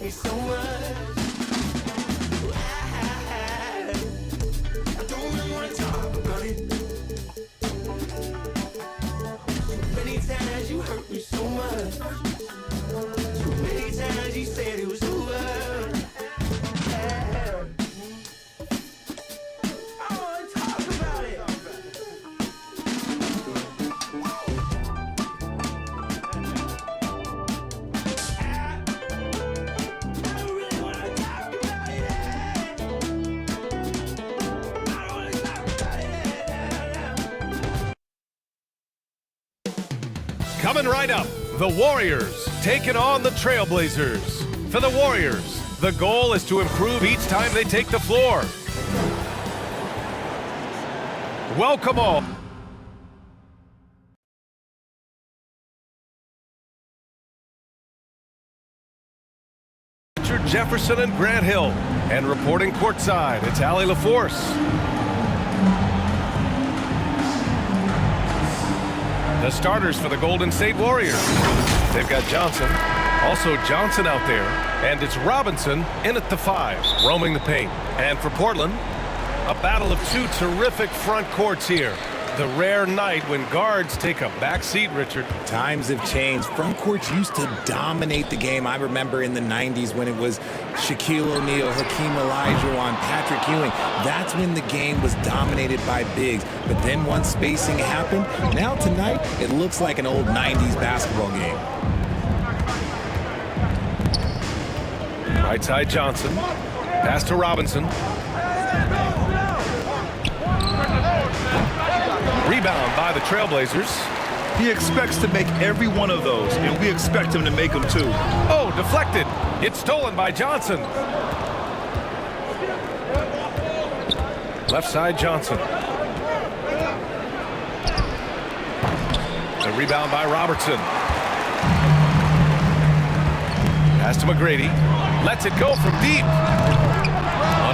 me so much. I don't really wanna talk about it. Too many times you hurt me so much. Too many times you said it was over. Coming right up, the Warriors taking on the Trailblazers. For the Warriors, the goal is to improve each time they take the floor. Welcome all. Richard Jefferson and Grant Hill. And reporting courtside, it's Allie LaForce. The starters for the Golden State Warriors. They've got Johnson, also Johnson out there, and it's Robinson in at the 5, roaming the paint. And for Portland, a battle of two terrific front courts here. The rare night when guards take a back seat, Richard. Times have changed. Front courts used to dominate the game. I remember in the 90s when it was Shaquille O'Neal, Hakeem Olajuwon, Patrick Ewing. That's when the game was dominated by bigs. But then once spacing happened, now tonight it looks like an old 90s basketball game. Right side Johnson. Pass to Robinson. Rebound by the Trailblazers. He expects to make every one of those, and we expect him to make them too. Oh, deflected. It's stolen by Johnson. Left side Johnson. The rebound by Robertson. Pass to McGrady. Lets it go from deep.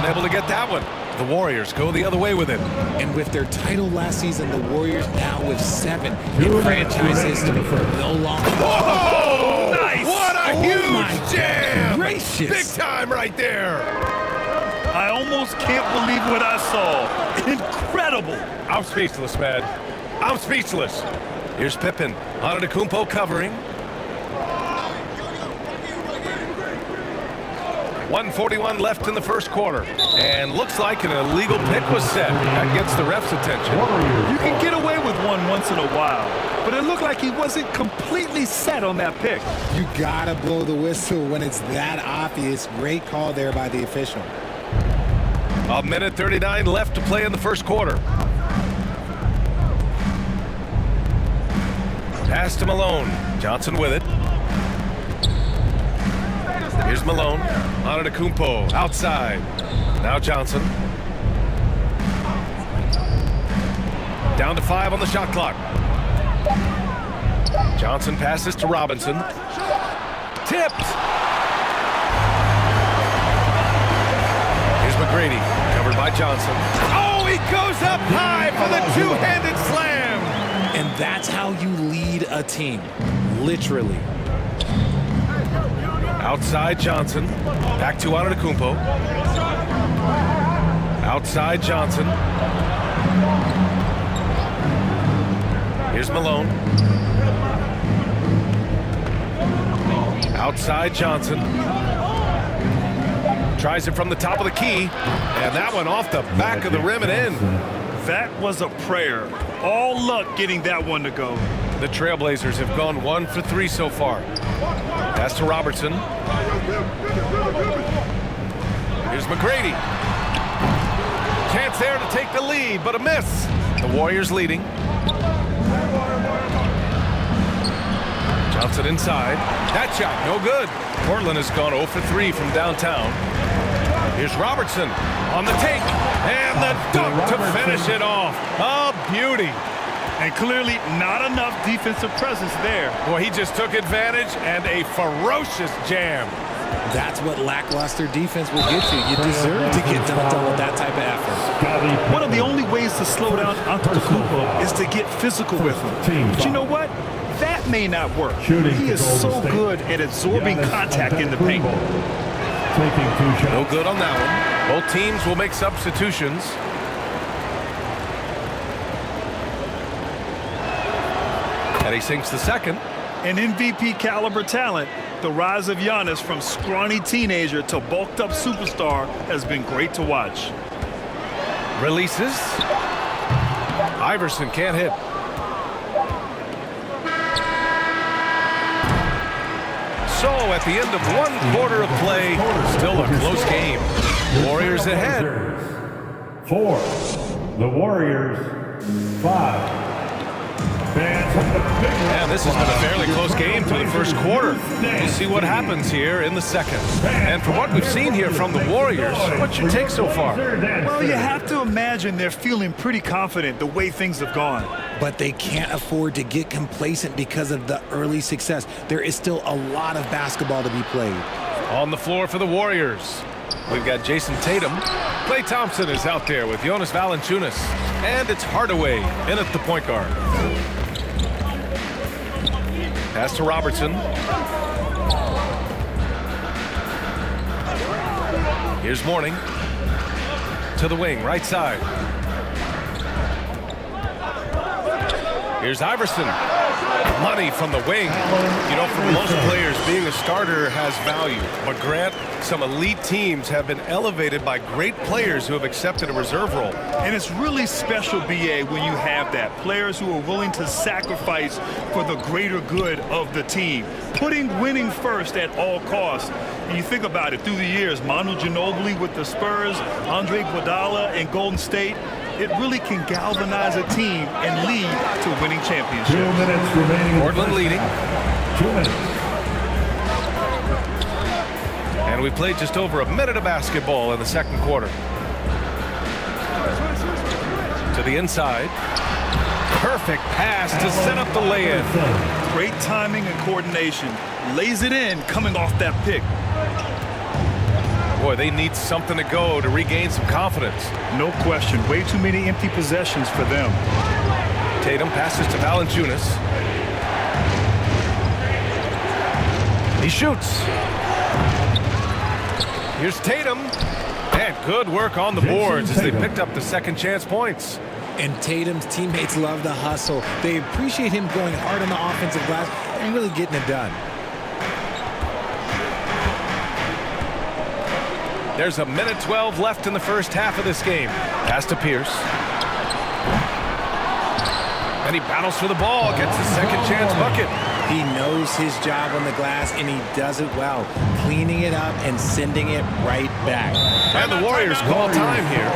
Unable to get that one. The Warriors go the other way with it. And with their title last season, the Warriors now with 7 in franchise history. No longer. Oh, nice! What a huge jam! Gracious. Big time right there. I almost can't believe what I saw. Incredible. I'm speechless, man. I'm speechless. Here's Pippen. Antetokounmpo covering. 1:41 left in the first quarter. And looks like an illegal pick was set. That gets the ref's attention. You can get away with one once in a while, but it looked like he wasn't completely set on that pick. You gotta blow the whistle when it's that obvious. Great call there by the official. 1:39 left to play in the first quarter. Pass to Malone. Johnson with it. Here's Malone. Antetokounmpo outside. Now Johnson. Down to 5 on the shot clock. Johnson passes to Robinson. Tipped. Here's McGrady. Covered by Johnson. Oh, he goes up high for the two-handed slam. And that's how you lead a team. Literally. Outside Johnson. Back to Antetokounmpo. Outside Johnson. Here's Malone. Outside Johnson. Tries it from the top of the key. And that one off the back of the rim and in. That was a prayer. All luck getting that one to go. The Trailblazers have gone 1 for 3 so far. Pass to Robertson. Here's McGrady. Chance there to take the lead, but a miss. The Warriors leading. Johnson inside. That shot, no good. Portland has gone 0 for 3 from downtown. Here's Robertson on the take. And the dunk to finish it off. A beauty. And clearly not enough defensive presence there. Boy, he just took advantage and a ferocious jam. That's what lackluster defense will get you. You deserve to get dunked on with that type of effort. One of the only ways to slow down Antetokounmpo is to get physical with him. But you know what? That may not work. He is so good at absorbing contact in the paint. taking 2 shots. No good on that one. Both teams will make substitutions. And he sinks the second. An MVP caliber talent, the rise of Giannis from scrawny teenager to bulked up superstar has been great to watch. Releases. Iverson can't hit. So at the end of 1 quarter of play, still a close game. Warriors ahead. 4. The Warriors 5. And this has been a fairly close game through the first quarter. We'll see what happens here in the second. And from what we've seen here from the Warriors, what's your take so far? Well, you have to imagine they're feeling pretty confident the way things have gone. But they can't afford to get complacent because of the early success. There is still a lot of basketball to be played. On the floor for the Warriors, we've got Jason Tatum. Klay Thompson is out there with Jonas Valanciunas. And it's Hardaway in at the point guard. Pass to Robertson. Here's Mourning. To the wing, right side. Here's Iverson. Money from the wing. You know, for most players, being a starter has value. But Grant, some elite teams have been elevated by great players who have accepted a reserve role. And it's really special, BA, when you have that. Players who are willing to sacrifice for the greater good of the team. Putting winning first at all costs. And you think about it, through the years, Manu Ginobili with the Spurs, Andre Iguodala in Golden State, it really can galvanize a team and lead to winning championships. 2 minutes remaining. Portland leading. 2 minutes. And we played just over a minute of basketball in the second quarter. To the inside. Perfect pass to set up the lay-in. Great timing and coordination. Lays it in coming off that pick. Boy, they need something to go to regain some confidence. No question. Way too many empty possessions for them. Tatum passes to Valanciunas. He shoots. Here's Tatum. And good work on the boards as they picked up the second chance points. And Tatum's teammates love the hustle. They appreciate him going hard on the offensive glass and really getting it done. There's a minute 12 left in the first half of this game. Pass to Pierce. And he battles for the ball, gets the second chance bucket. He knows his job on the glass, and he does it well, cleaning it up and sending it right back. And the Warriors call time here.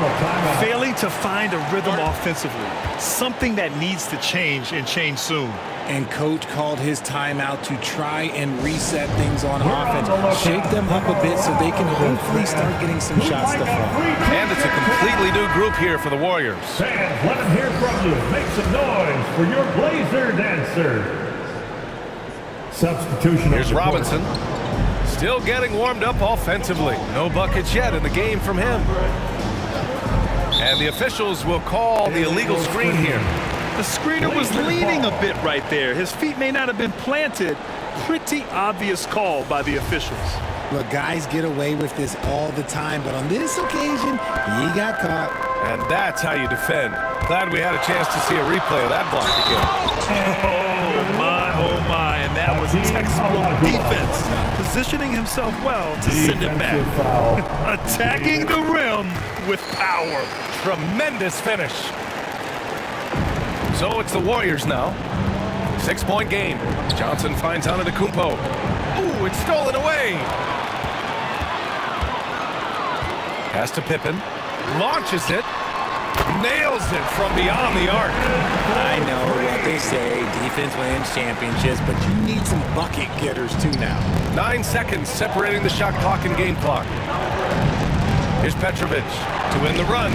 Failing to find a rhythm offensively. Something that needs to change and change soon. And coach called his timeout to try and reset things on offense. Shake them up a bit so they can hopefully start getting some shots to fall. And it's a completely new group here for the Warriors. Fans, let them hear from you. Make some noise for your Blazer dancer. Substitution. Here's Robinson. Still getting warmed up offensively. No buckets yet in the game from him. And the officials will call the illegal screen here. The screener was leaning a bit right there. His feet may not have been planted. Pretty obvious call by the officials. Look, guys get away with this all the time, but on this occasion, he got caught. And that's how you defend. Glad we had a chance to see a replay of that block again. Oh my, and that was textbook defense. Positioning himself well to send it back. Attacking the rim with power. Tremendous finish. So it's the Warriors now. 6-point game. Johnson finds Antetokounmpo. Ooh, it's stolen away. Pass to Pippen. Launches it. Nails it from beyond the arc. I know what they say, defense wins championships, but you need some bucket getters too now. 9 seconds separating the shot clock and game clock. Here's Petrovic to win the run.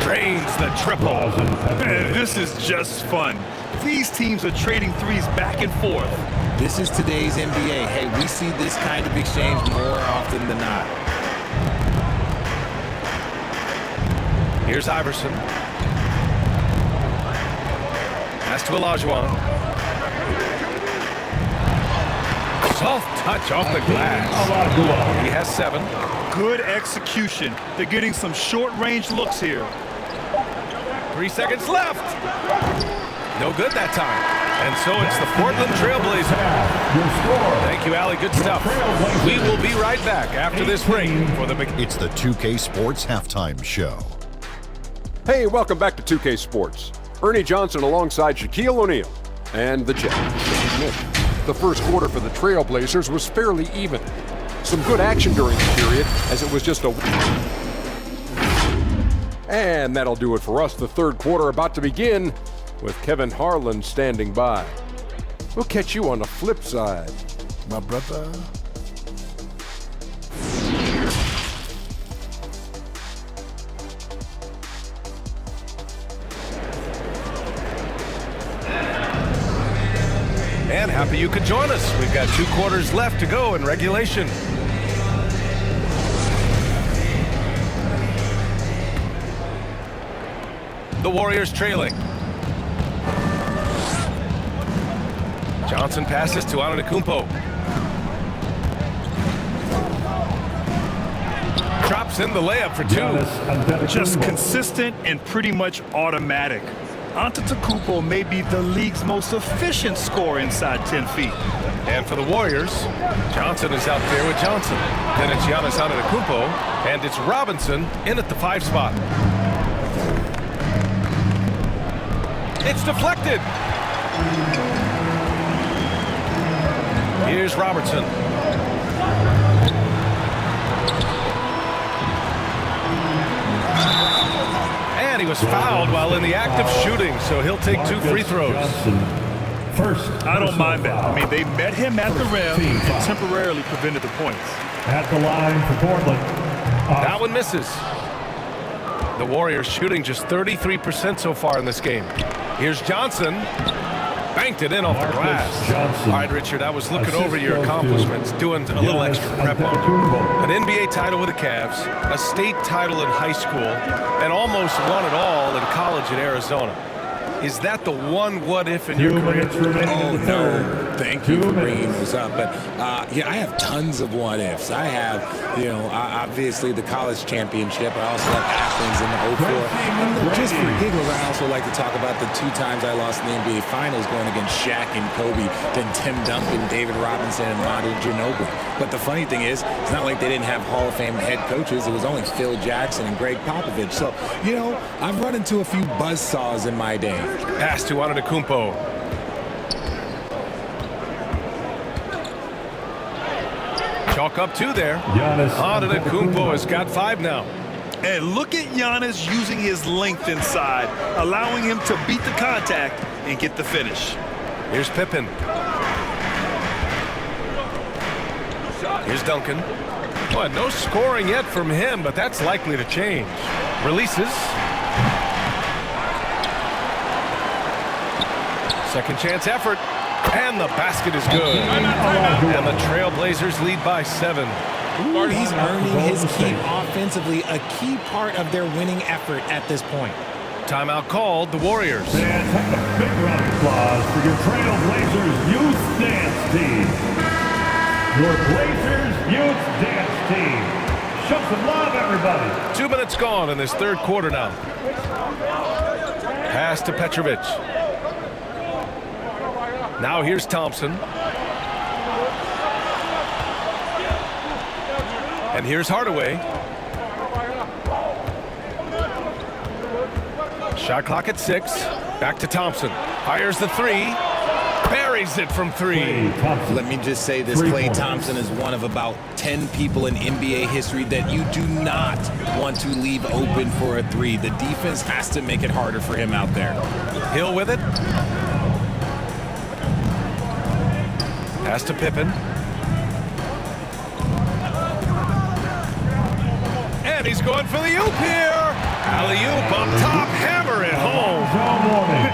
Drains the triple. Man, this is just fun. These teams are trading threes back and forth. This is today's NBA. Hey, we see this kind of exchange more often than not. Here's Iverson. Pass to Olajuwon. Soft touch off the glass. He has 7. Good execution. They're getting some short-range looks here. 3 seconds left. No good that time. And so it's the Portland Trailblazers. Thank you, Allie. Good stuff. We will be right back after this break for the... It's the 2K Sports Halftime Show. Hey, welcome back to 2K Sports. Ernie Johnson alongside Shaquille O'Neal and the Jet. The first quarter for the Trailblazers was fairly even. Some good action during the period, as it was just a... And that'll do it for us. The third quarter about to begin with Kevin Harlan standing by. We'll catch you on the flip side, my brother. And happy you could join us. We've got 2 quarters left to go in regulation. The Warriors trailing. Johnson passes to Antetokounmpo. Drops in the layup for 2. Just consistent and pretty much automatic. Antetokounmpo may be the league's most efficient scorer inside 10 feet. And for the Warriors, Johnson is out there with Johnson. Then it's Giannis Antetokounmpo, and it's Robinson in at the 5 spot. It's deflected. Here's Robertson. And he was fouled while in the act of shooting, so he'll take 2 free throws. I don't mind that. I mean, they met him at the rim and temporarily prevented the points. At the line for Portland. That one misses. The Warriors shooting just 33% so far in this game. Here's Johnson. Banked it in off the glass. All right, Richard, I was looking over your accomplishments, doing a little extra prep on it. An NBA title with the Cavs, a state title in high school, and almost won it all in college at Arizona. Is that the one what-if in your career? Oh, no. Thank you for bringing this up. But, yeah, I have tons of what-ifs. I have, you know, obviously the college championship. I also have Athens in the 04. And look, just for giggles, I also like to talk about the 2 times I lost in the NBA Finals going against Shaq and Kobe, then Tim Duncan, David Robinson, and Manu Ginobili. But the funny thing is, it's not like they didn't have Hall of Fame head coaches. It was only Phil Jackson and Greg Popovich. So, you know, I've run into a few buzzsaws in my day. Pass to Antetokounmpo. Chalk up 2 there. Antetokounmpo has got 5 now. And look at Giannis using his length inside, allowing him to beat the contact and get the finish. Here's Pippen. Here's Duncan. Well, no scoring yet from him, but that's likely to change. Releases. Second chance effort. And the basket is good. And the Trailblazers lead by 7. He's earning his keep offensively, a key part of their winning effort at this point. Timeout called, the Warriors. And a big round of applause for your Trailblazers Youth Dance Team. Your Blazers Youth Dance Team. Show some love, everybody. 2 minutes gone in this third quarter now. Pass to Petrovic. Now here's Thompson. And here's Hardaway. Shot clock at 6. Back to Thompson. Fires the 3. Buries it from 3. Let me just say this, Klay Thompson is one of about 10 people in NBA history that you do not want to leave open for a 3. The defense has to make it harder for him out there. Hill with it. Pass to Pippen. And he's going for the oop here. Alley-oop up top, hammer it home.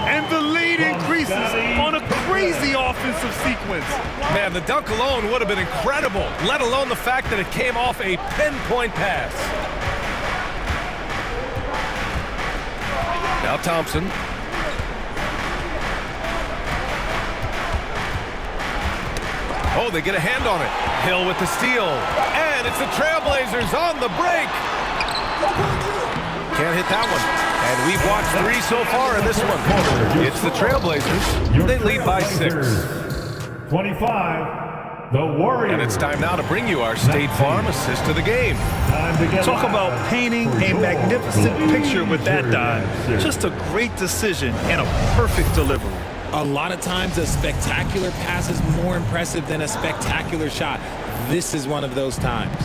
And the lead increases on a crazy offensive sequence. Man, the dunk alone would have been incredible, let alone the fact that it came off a pinpoint pass. Now Thompson. Oh, they get a hand on it. Hill with the steal. And it's the Trailblazers on the break. Can't hit that one. And we've watched 3 so far in this one. It's the Trailblazers. They lead by 6. 25, the Warriors. And it's time now to bring you our State Farm assist of the game. Talk about painting a magnificent picture with that dive. Just a great decision and a perfect delivery. A lot of times a spectacular pass is more impressive than a spectacular shot. This is one of those times.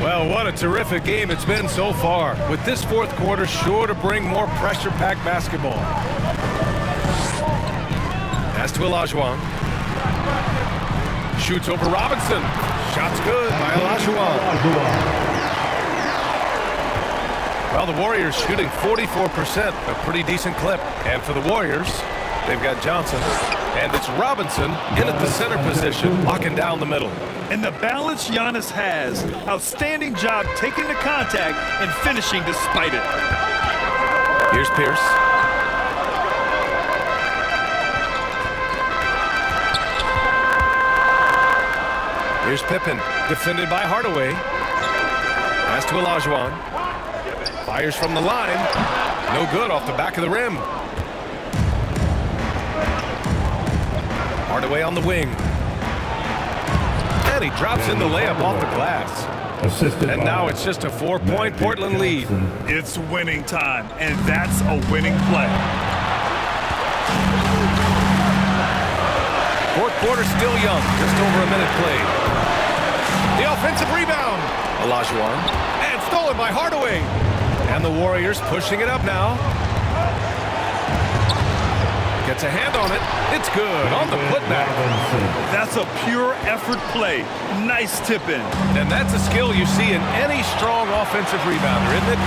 Well, what a terrific game it's been so far. With this fourth quarter sure to bring more pressure-packed basketball. Pass to Olajuwon. Shoots over Robinson. Shot's good by Olajuwon. Well, the Warriors shooting 44%, a pretty decent clip. And for the Warriors, they've got Johnson. And it's Robinson in at the center position, locking down the middle. And the balance Giannis has. Outstanding job taking the contact and finishing despite it. Here's Pierce. Here's Pippen, defended by Hardaway. Pass to Olajuwon. Fires from the line. No good off the back of the rim. Hardaway on the wing. And he drops in the layup off the glass. And now it's just a 4-point Portland lead. It's winning time, and that's a winning play. Fourth quarter still young, just over a minute played. The offensive rebound. Olajuwon. And stolen by Hardaway. And the Warriors pushing it up now. Gets a hand on it. It's good on the putback. That's a pure effort play. Nice tip in. And that's a skill you see in any strong offensive rebounder, isn't it?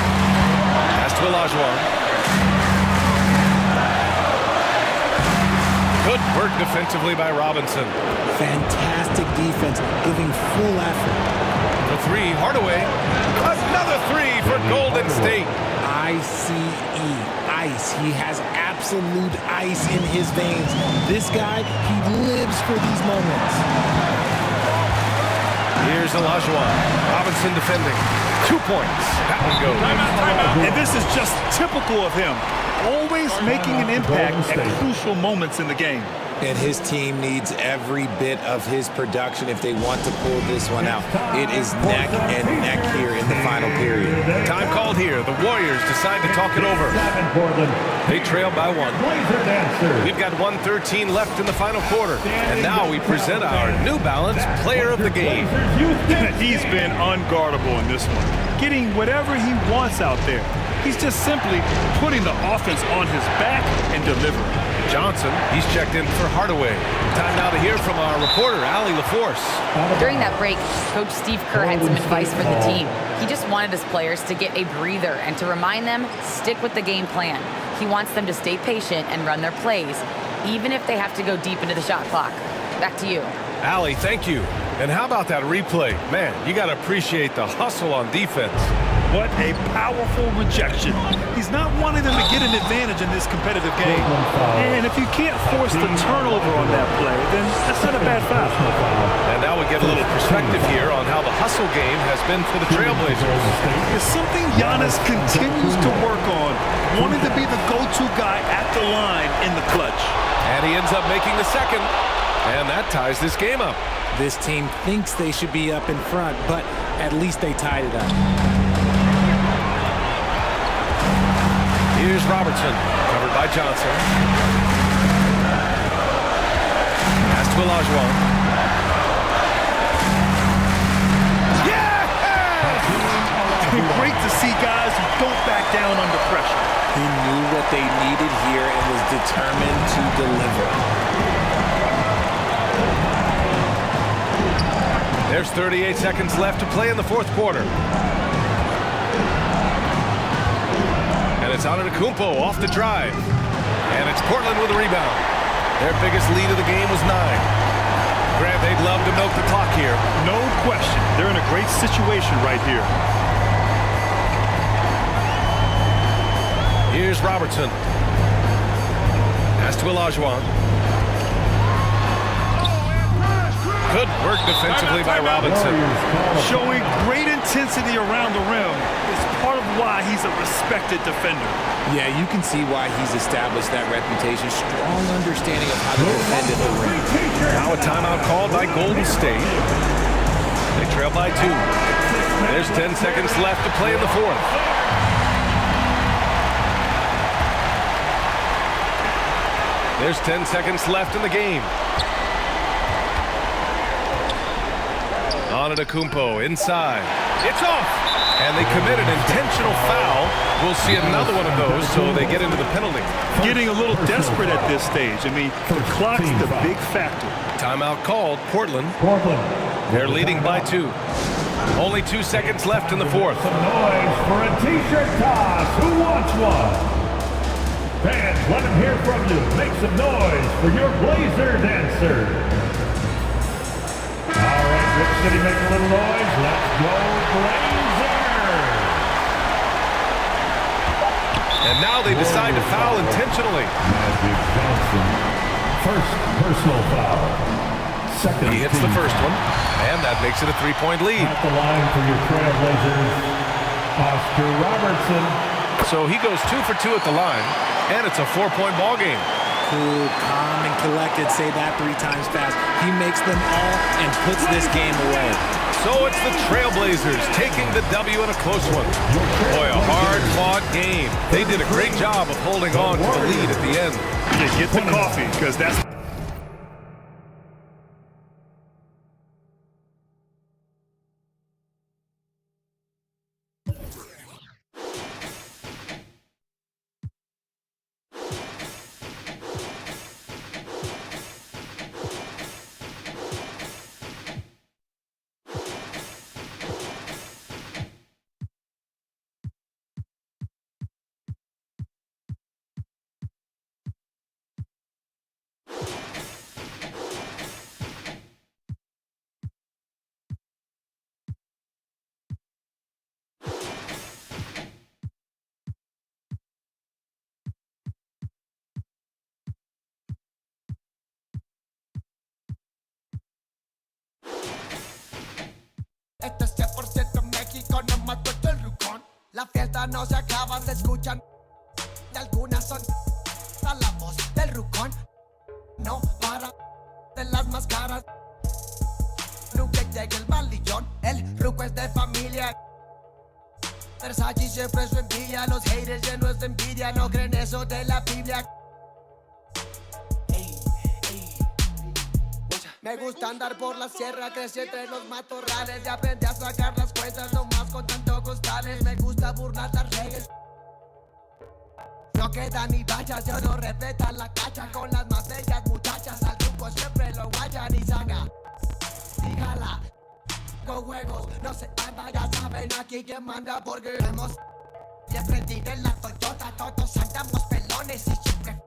Pass to Olajuwon. Good work defensively by Robinson. Fantastic defense, giving full effort. The 3, Hardaway. Another 3 for Golden State. ICE, ice. He has absolute ice in his veins. This guy, he lives for these moments. Here's Olajuwon. Robinson defending. 2 points. That one goes. And this is just typical of him. Always making an impact at crucial moments in the game. And his team needs every bit of his production if they want to pull this one out. It is neck and neck here in the final period. Time called here. The Warriors decide to talk it over. They trail by 1. We've got 1:13 left in the final quarter. And now we present our New Balance Player of the Game. He's been unguardable in this one. Getting whatever he wants out there. He's just simply putting the offense on his back and delivering. Johnson, he's checked in for Hardaway. Time now to hear from our reporter, Allie LaForce. During that break, Coach Steve Kerr had some advice for the team. He just wanted his players to get a breather and to remind them, stick with the game plan. He wants them to stay patient and run their plays, even if they have to go deep into the shot clock. Back to you. Allie, thank you. And how about that replay? Man, you got to appreciate the hustle on defense. What a powerful rejection. He's not wanting them to get an advantage in this competitive game. And if you can't force the turnover on that play, then that's not a bad foul. And now we get a little perspective here on how the hustle game has been for the Trailblazers. It's something Giannis continues to work on, wanting to be the go-to guy at the line in the clutch. And he ends up making the second. And that ties this game up. This team thinks they should be up in front, but at least they tied it up. Here's Robertson, covered by Johnson. Pass to Olajuwon. Yeah! Great to see guys who don't back down under pressure. He knew what they needed here and was determined to deliver. There's 38 seconds left to play in the fourth quarter. And it's Antetokounmpo off the drive. And it's Portland with a rebound. Their biggest lead of the game was 9. Grant, they'd love to milk the clock here. No question. They're in a great situation right here. Here's Robertson. Pass to Olajuwon. Good work defensively by Robinson. Showing great intensity around the rim is part of why he's a respected defender. Yeah, you can see why he's established that reputation. Strong understanding of how to defend at the rim. Now a timeout called by Golden State. They trail by 2. There's 10 seconds left to play in the fourth. There's 10 seconds left in the game. Antetokounmpo inside. It's off! And they commit an intentional foul. We'll see another one of those, so they get into the penalty. Getting a little desperate at this stage. I mean, the clock's the big factor. Timeout called. Portland. They're leading by 2. Only 2 seconds left in the fourth. Some noise for a t-shirt toss. Who wants one? Fans, let them hear from you. Make some noise for your Blazer dancer. All right, Rip City, make a little noise. Let's go Blazers! And now they decide to foul intentionally. Magic Johnson, first personal foul. Second He hits the first one, and that makes it a 3-point lead. At the line for your Trailblazers, Oscar Robertson. So he goes 2 for 2 at the line, and it's a 4-point ball game. Cool, calm, and collected. Say that 3 times fast. He makes them all and puts this game away. So it's the Trailblazers taking the W in a close one. Boy, a hard-fought game. They did a great job of holding on to the lead at the end. Yeah, get the coffee, because that's... Esto es 100% México, no mato el rucón. La fiesta no se acaba, se escuchan. Y algunas son a la voz del rucón. No para de las máscaras. Nunca llega el malillón, el ruco es de familia. Versace siempre su envidia, los haters llenos de envidia, no creen eso de la Biblia. Me gusta andar por la sierra, crecí entre los matorrales y aprendí a sacar las cuentas nomás con tanto costales. Me gusta burlar las reglas. No queda ni vallas, yo no respetan la cacha con las más bellas muchachas. Al truco siempre lo guayan y saca. Dígala, con juegos no se anda, ya saben aquí quién manda porque hemos siempre tiré la Toyota, todos andamos pelones y siempre.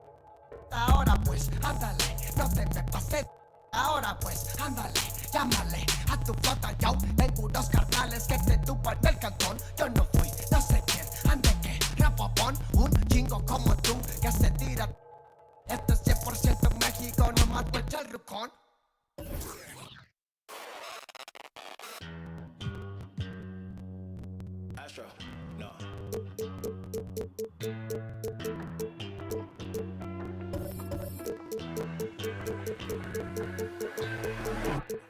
Ahora pues, ándale, no te me pases. Ahora pues, ándale, llámale a tu flota, yo tengo unos carnales que te tupan del cantón. Yo no fui, no sé quién, ande que rapopón, un chingo como tú que se tira. Esto es 100% México, no mato el rucón. Astro, no.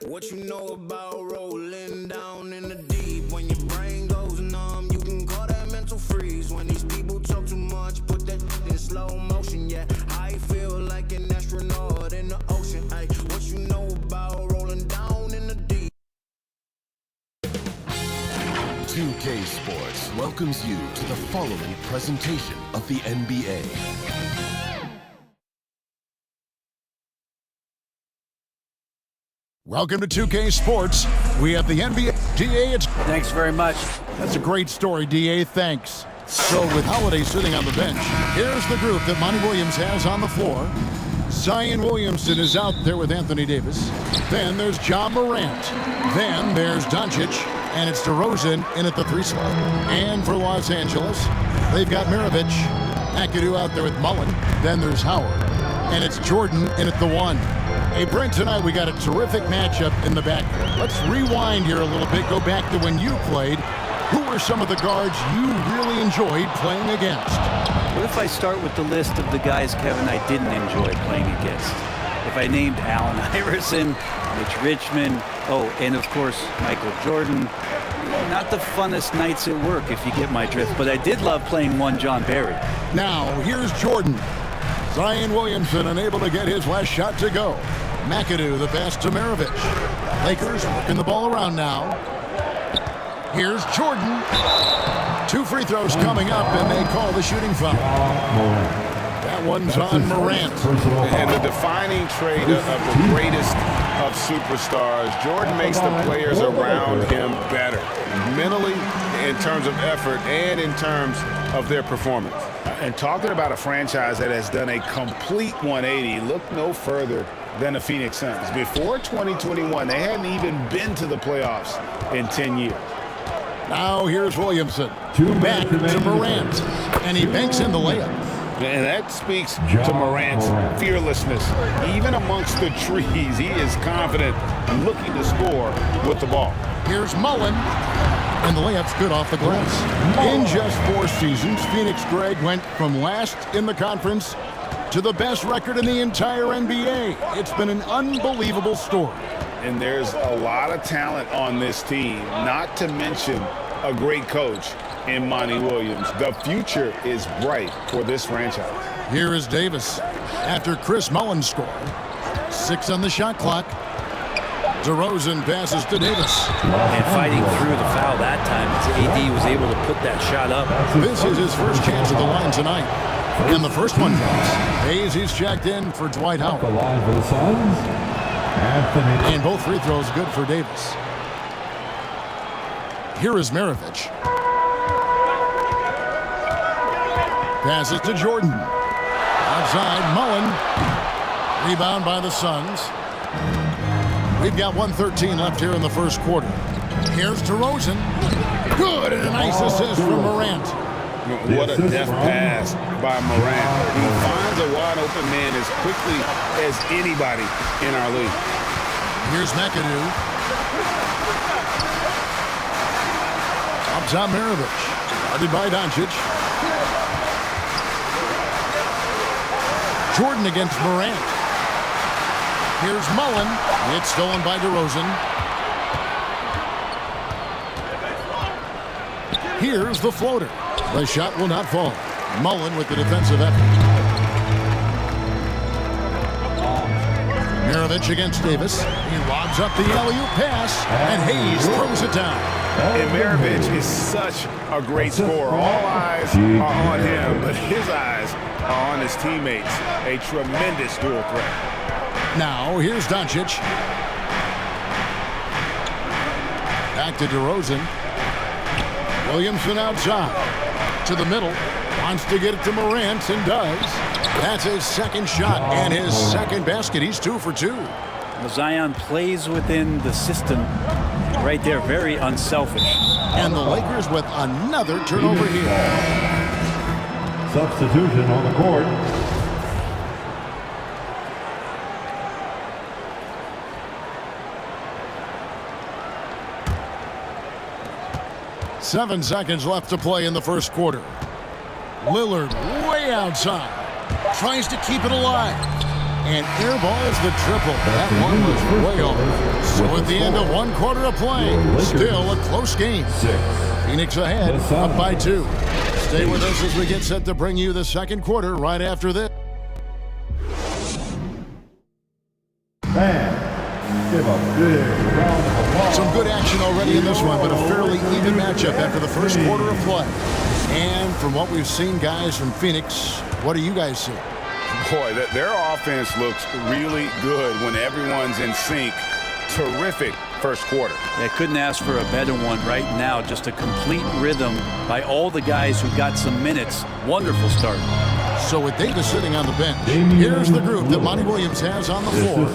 What you know about rolling down in the deep? When your brain goes numb, you can call that mental freeze. When these people talk too much, put that in slow motion. Yeah, I feel like an astronaut in the ocean. Ay, what you know about rolling down in the deep? 2K Sports welcomes you to the following presentation of the NBA. Welcome to 2K Sports. We have the NBA. DA, it's... Thanks very much. That's a great story, DA. Thanks. So with Holiday sitting on the bench, here's the group that Monty Williams has on the floor. Zion Williamson is out there with Anthony Davis. Then there's Ja Morant. Then there's Doncic. And it's DeRozan in at the 3 slot. And for Los Angeles, they've got Mirovic. McAdoo out there with Mullen. Then there's Howard. And it's Jordan in at the 1. Hey, Brent, tonight we got a terrific matchup in the backcourt. Let's rewind here a little bit, go back to when you played. Who were some of the guards you really enjoyed playing against? What if I start with the list of the guys, Kevin, I didn't enjoy playing against? If I named Allen Iverson, Mitch Richmond, and of course, Michael Jordan. Not the funnest nights at work, if you get my drift, but I did love playing one John Barry. Now, here's Jordan. Zion Williamson unable to get his last shot to go. McAdoo, the pass to Maravich. Lakers working the ball around now. Here's Jordan. 2 free throws coming up, and they call the shooting foul. That one's on Morant. And the defining trait of the greatest of superstars, Jordan makes the players around him better, mentally, in terms of effort, and in terms of their performance. And talking about a franchise that has done a complete 180, look no further than the Phoenix Suns. Before 2021, they hadn't even been to the playoffs in 10 years. Now here's Williamson. Back to Morant. And he banks in the layup. And that speaks to Morant's fearlessness. Even amongst the trees, he is confident, looking to score with the ball. Here's Mullen. And the layup's good off the glass. In just 4 seasons, Phoenix, Greg, went from last in the conference to the best record in the entire NBA. It's been an unbelievable story. And there's a lot of talent on this team, not to mention a great coach in Monty Williams. The future is bright for this franchise. Here is Davis after Chris Mullen scored. 6 on the shot clock. DeRozan passes to Davis. And fighting through the foul that time, AD was able to put that shot up. This is his first chance at the line tonight. And the first one comes. Hayes, he's checked in for Dwight Howard. The line for the Suns, Anthony. And both free throws good for Davis. Here is Maravich. Passes to Jordan. Outside, Mullen. Rebound by the Suns. We've got 1:13 left here in the first quarter. Here's DeRozan. Good, and a nice assist from Morant. What a deft pass by Morant. He finds a wide open man as quickly as anybody in our league. Here's McAdoo. Up top, Maravich. Guarded by Doncic. Jordan against Morant. Here's Mullen. It's stolen by DeRozan. Here's the floater. The shot will not fall. Mullen with the defensive effort. Maravich against Davis. He lobs up the alley-oop pass, and Hayes throws it down. And Maravich is such a great scorer. All eyes are on him, but his eyes are on his teammates. A tremendous dual threat. Now, here's Doncic. Back to DeRozan. Williamson outside. To the middle. Wants to get it to Morant, and does. That's his second shot and his second basket. He's 2 for 2. Zion plays within the system right there, very unselfish. And the Lakers with another turnover here. Substitution on the court. Seven seconds left to play in the first quarter. Lillard way outside. Tries to keep it alive. And airballs the triple. That one was way off. So at the end of 1 quarter of play, still a close game. Phoenix ahead, up by 2. Stay with us as we get set to bring you the second quarter right after this. Give a big round of applause. Some good action already in this one, but a fairly even matchup after the first quarter of play. And from what we've seen, guys, from Phoenix, what do you guys see? Boy, their offense looks really good when everyone's in sync. Terrific first quarter. They couldn't ask for a better one right now. Just a complete rhythm by all the guys who got some minutes. Wonderful start. So with Davis sitting on the bench, here's the group that Monty Williams has on the floor.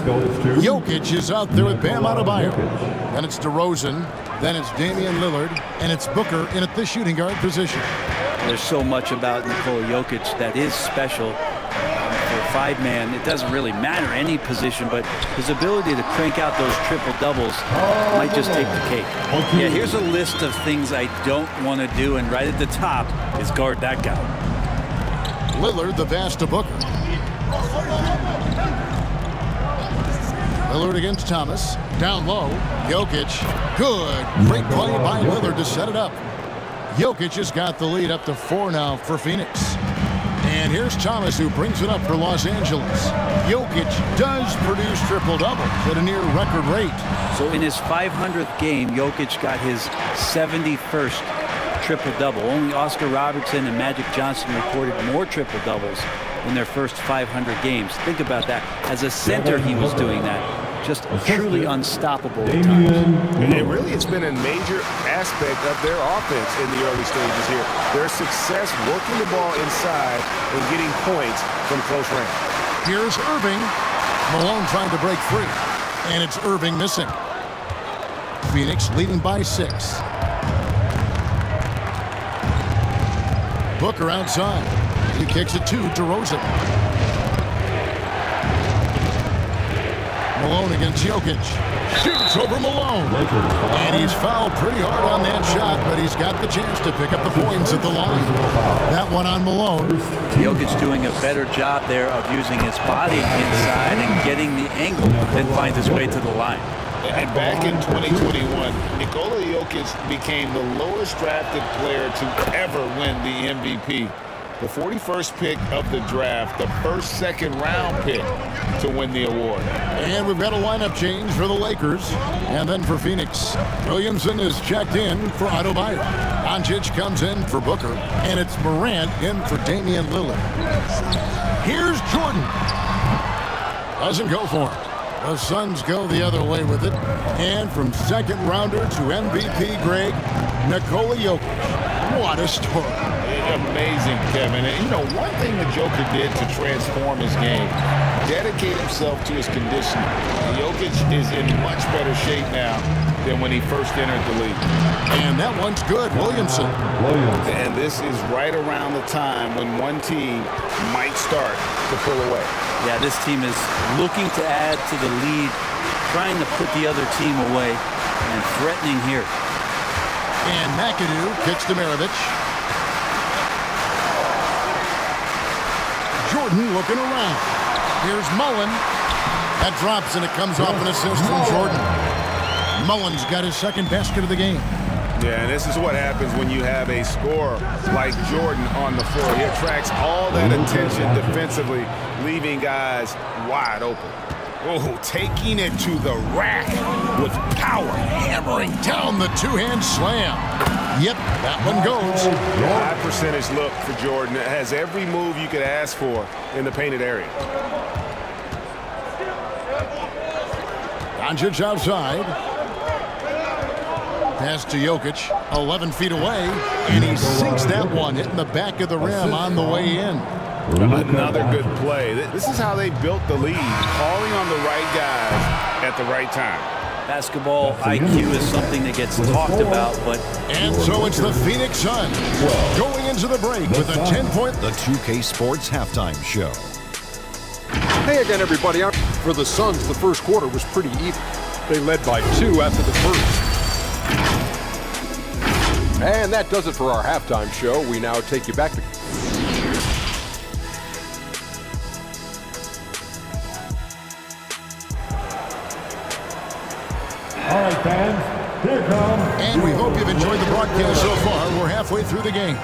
Jokic is out there with Bam Adebayo. Then it's DeRozan. Then it's Damian Lillard. And it's Booker in at the shooting guard position. There's so much about Nikola Jokic that is special. For 5-man. It doesn't really matter any position, but his ability to crank out those triple-doubles might just take the cake. Yeah, here's a list of things I don't want to do, and right at the top is guard that guy. Lillard, the pass to Booker. Lillard against Thomas. Down low. Jokic. Good. Great play by Lillard to set it up. Jokic has got the lead up to 4 now for Phoenix. And here's Thomas, who brings it up for Los Angeles. Jokic does produce triple-doubles at a near-record rate. So in his 500th game, Jokic got his 71st triple-double. Only Oscar Robertson and Magic Johnson recorded more triple-doubles in their first 500 games. Think about that. As a center, he was doing that. Just truly unstoppable at times. And really, it's been a major aspect of their offense in the early stages here. Their success working the ball inside and getting points from close range. Here's Irving. Malone trying to break free. And it's Irving missing. Phoenix leading by 6. Booker outside. He kicks it to DeRozan. Malone against Jokic. Shoots over Malone. And he's fouled pretty hard on that shot, but he's got the chance to pick up the points at the line. That one on Malone. Jokic doing a better job there of using his body inside and getting the angle, then find his way to the line. And back in 2021, Nikola Jokic became the lowest drafted player to ever win the MVP. The 41st pick of the draft, the first second-round pick to win the award. And we've got a lineup change for the Lakers. And then for Phoenix, Williamson is checked in for Adebayo. Doncic comes in for Booker. And it's Morant in for Damian Lillard. Here's Jordan. Doesn't go for it. The Suns go the other way with it. And from second rounder to MVP grade, Nikola Jokic. What a story. Amazing, Kevin. And, you know, one thing the Joker did to transform his game, dedicate himself to his conditioning. Jokic is in much better shape now than when he first entered the league. And that one's good, Williamson. And this is right around the time when one team might start to pull away. Yeah, this team is looking to add to the lead, trying to put the other team away, and threatening here. And McAdoo kicks to Maravich. Jordan looking around. Here's Mullen. That drops and it comes off an assist from Jordan. Mullen's got his second basket of the game. Yeah, and this is what happens when you have a scorer like Jordan on the floor. He attracts all that attention defensively, leaving guys wide open. Oh, taking it to the rack with power, hammering down the two-hand slam. Yep, that one goes. High percentage look for Jordan. It has every move you could ask for in the painted area. Doncic outside. Pass to Jokic, 11 feet away, and he sinks that one, hitting the back of the rim on the way in. Another good play. This is how they built the lead, calling on the right guys at the right time. Basketball IQ is something that gets talked about, but... And so it's the Phoenix Suns going into the break with a 10-point... The 2K Sports Halftime Show. Hey again, everybody. For the Suns, the first quarter was pretty even. They led by 2 after the first. And that does it for our halftime show. We now take you back to... All right, fans, here comes... And we hope you've enjoyed the broadcast so far. We're halfway through the game.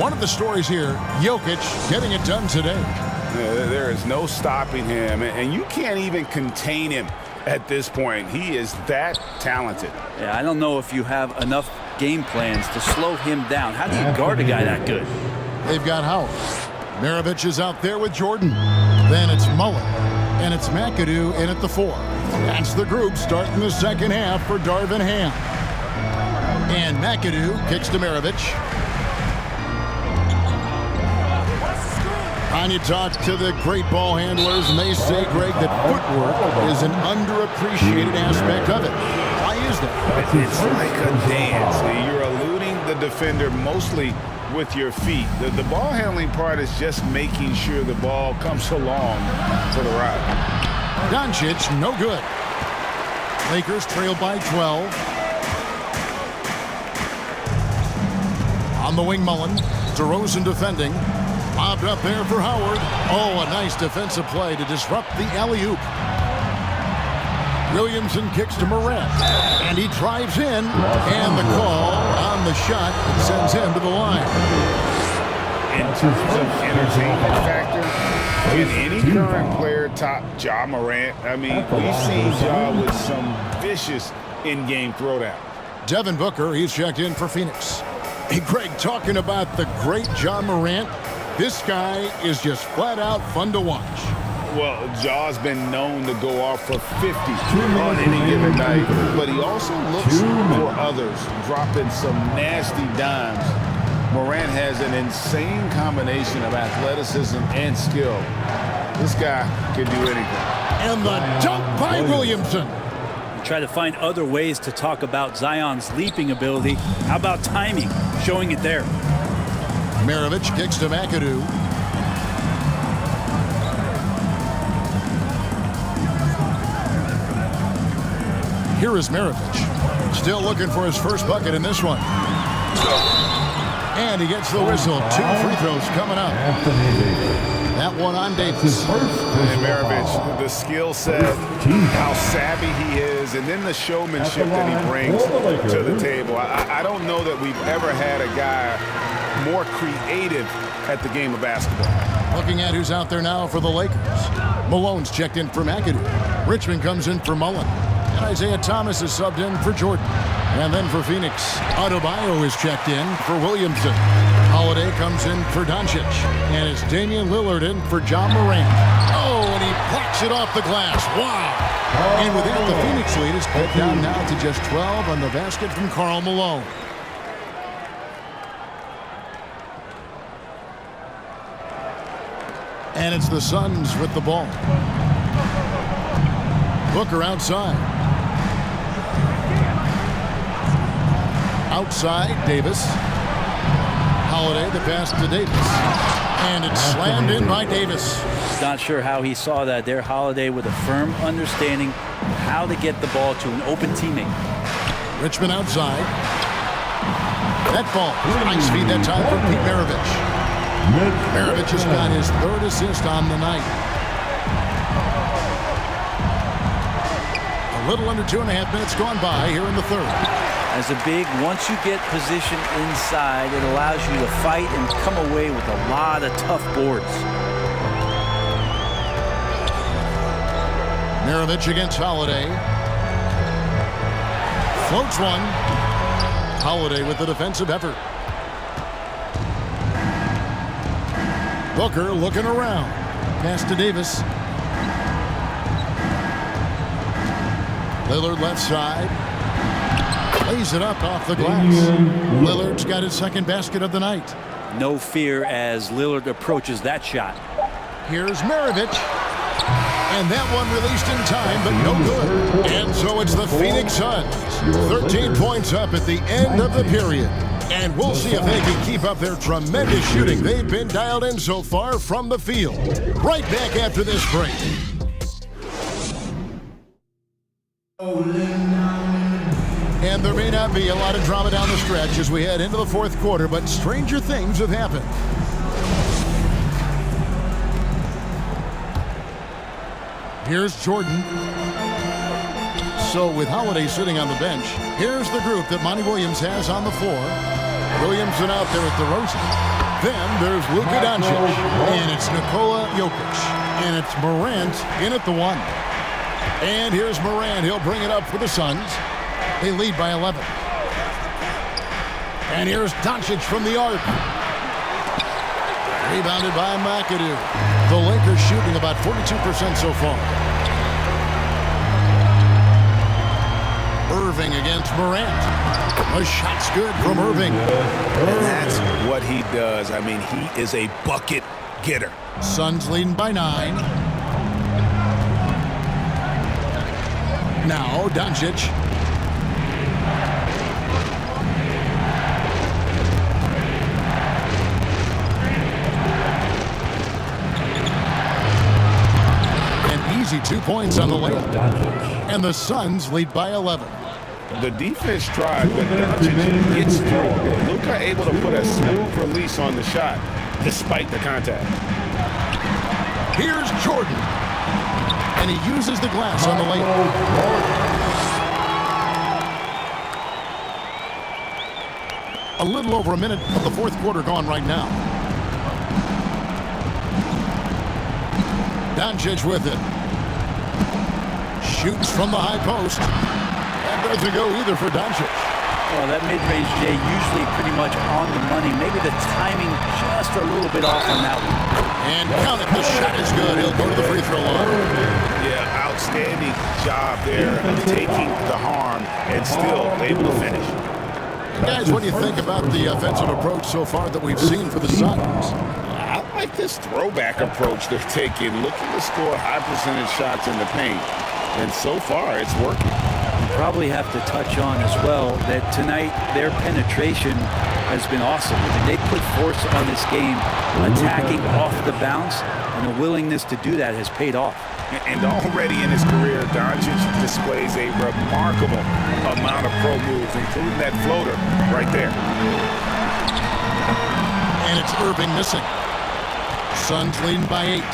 One of the stories here, Jokic getting it done today. Yeah, there is no stopping him, and you can't even contain him at this point. He is that talented. Yeah, I don't know if you have enough game plans to slow him down. How do you guard a guy that good? They've got Howard. Maravich is out there with Jordan. Then it's Mullen. And it's McAdoo in at the 4. That's the group starting the second half for Darvin Ham. And McAdoo kicks to Maravich. And you talk to the great ball handlers, and they say, Greg, that footwork is an underappreciated aspect of it. Why is that? It's like a dance. You're eluding the defender mostly with your feet. The ball handling part is just making sure the ball comes along for the ride. Doncic, no good. Lakers trail by 12. On the wing, Mullen. DeRozan defending. Lobbed up there for Howard. Oh, a nice defensive play to disrupt the alley-oop. Williamson kicks to Morant. And he drives in. And the call on the shot sends him to the line. In terms of entertainment factor, can any current player top Ja Morant? I mean, we've seen Ja with some vicious in-game throwdown. Devin Booker, he's checked in for Phoenix. Hey, Greg, talking about the great Ja Morant, this guy is just flat out fun to watch. Well, Ja's been known to go off for 50 on any given night, but he also looks for others, dropping some nasty dimes. Morant has an insane combination of athleticism and skill. This guy can do anything. And the dunk by Williamson. Try to find other ways to talk about Zion's leaping ability. How about timing? Showing it there. Maravich kicks to McAdoo. Here is Maravich. Still looking for his first bucket in this one. And he gets the whistle. 2 free throws coming up. That one on Davis. And Maravich, the skill set, how savvy he is, and then the showmanship that he brings to the table. I don't know that we've ever had a guy more creative at the game of basketball. Looking at who's out there now for the Lakers. Malone's checked in for McAdoo. Richmond comes in for Mullen. And Isaiah Thomas is subbed in for Jordan. And then for Phoenix, Adebayo is checked in for Williamson. Holiday comes in for Doncic. And it's Damian Lillard in for Ja Morant. Oh, and he plucks it off the glass. Wow. And with that, the Phoenix lead is cut down now to just 12 on the basket from Karl Malone. And it's the Suns with the ball. Booker outside. Outside, Davis. Holiday, the pass to Davis. And it's slammed in by Davis. Not sure how he saw that there. Holiday with a firm understanding of how to get the ball to an open teammate. Richmond outside. That ball. Nice feed that time from Pete Maravich. Maravich has got his 3rd assist on the night. A little under 2.5 minutes gone by here in the 3rd. As a big, once you get position inside, it allows you to fight and come away with a lot of tough boards. Maravich against Holiday. Floats one. Holiday with the defensive effort. Booker looking around. Pass to Davis. Lillard left side. Lays it up off the glass. Lillard's got his 2nd basket of the night. No fear as Lillard approaches that shot. Here's Maravich. And that one released in time, but no good. And so it's the Phoenix Suns. 13 points up at the end of the period. And we'll see if they can keep up their tremendous shooting they've been dialed in so far from the field. Right back after this break. And there may not be a lot of drama down the stretch as we head into the 4th quarter, but stranger things have happened. Here's Jordan. So with Holiday sitting on the bench, here's the group that Monty Williams has on the floor. Williamson out there at DeRozan. Then there's Luka Doncic. And it's Nikola Jokic. And it's Morant in at the 1. And here's Morant. He'll bring it up for the Suns. They lead by 11. And here's Doncic from the arc. Rebounded by McAdoo. The Lakers shooting about 42% so far. Irving against Morant. A shot's good from Irving. And that's what he does. I mean, he is a bucket getter. Suns leading by 9. Now Doncic. points on the layup. And the Suns lead by 11. The defense tried, but Doncic gets through. Luka able to put a smooth release on the shot despite the contact. Here's Jordan. And he uses the glass on the layup. A little over a minute of the fourth quarter gone right now. Doncic with it. Shoots from the high post. That doesn't go either for Doncic. Well, that mid-range, Jay, usually pretty much on the money. Maybe the timing just a little bit off on that one. And count it, the shot is good. He'll go to the free throw line. Yeah, outstanding job there of taking the harm and still able to finish. Guys, what do you think about the offensive approach so far that we've seen for the Suns? I like this throwback approach they're taking, looking to score high percentage shots in the paint. And so far, it's working. Probably have to touch on as well that tonight their penetration has been awesome. I mean, they put force on this game, attacking off the bounce, and the willingness to do that has paid off. And already in his career, Doncic displays a remarkable amount of pro moves, including that floater right there. And it's Irving missing. Suns leading by 8.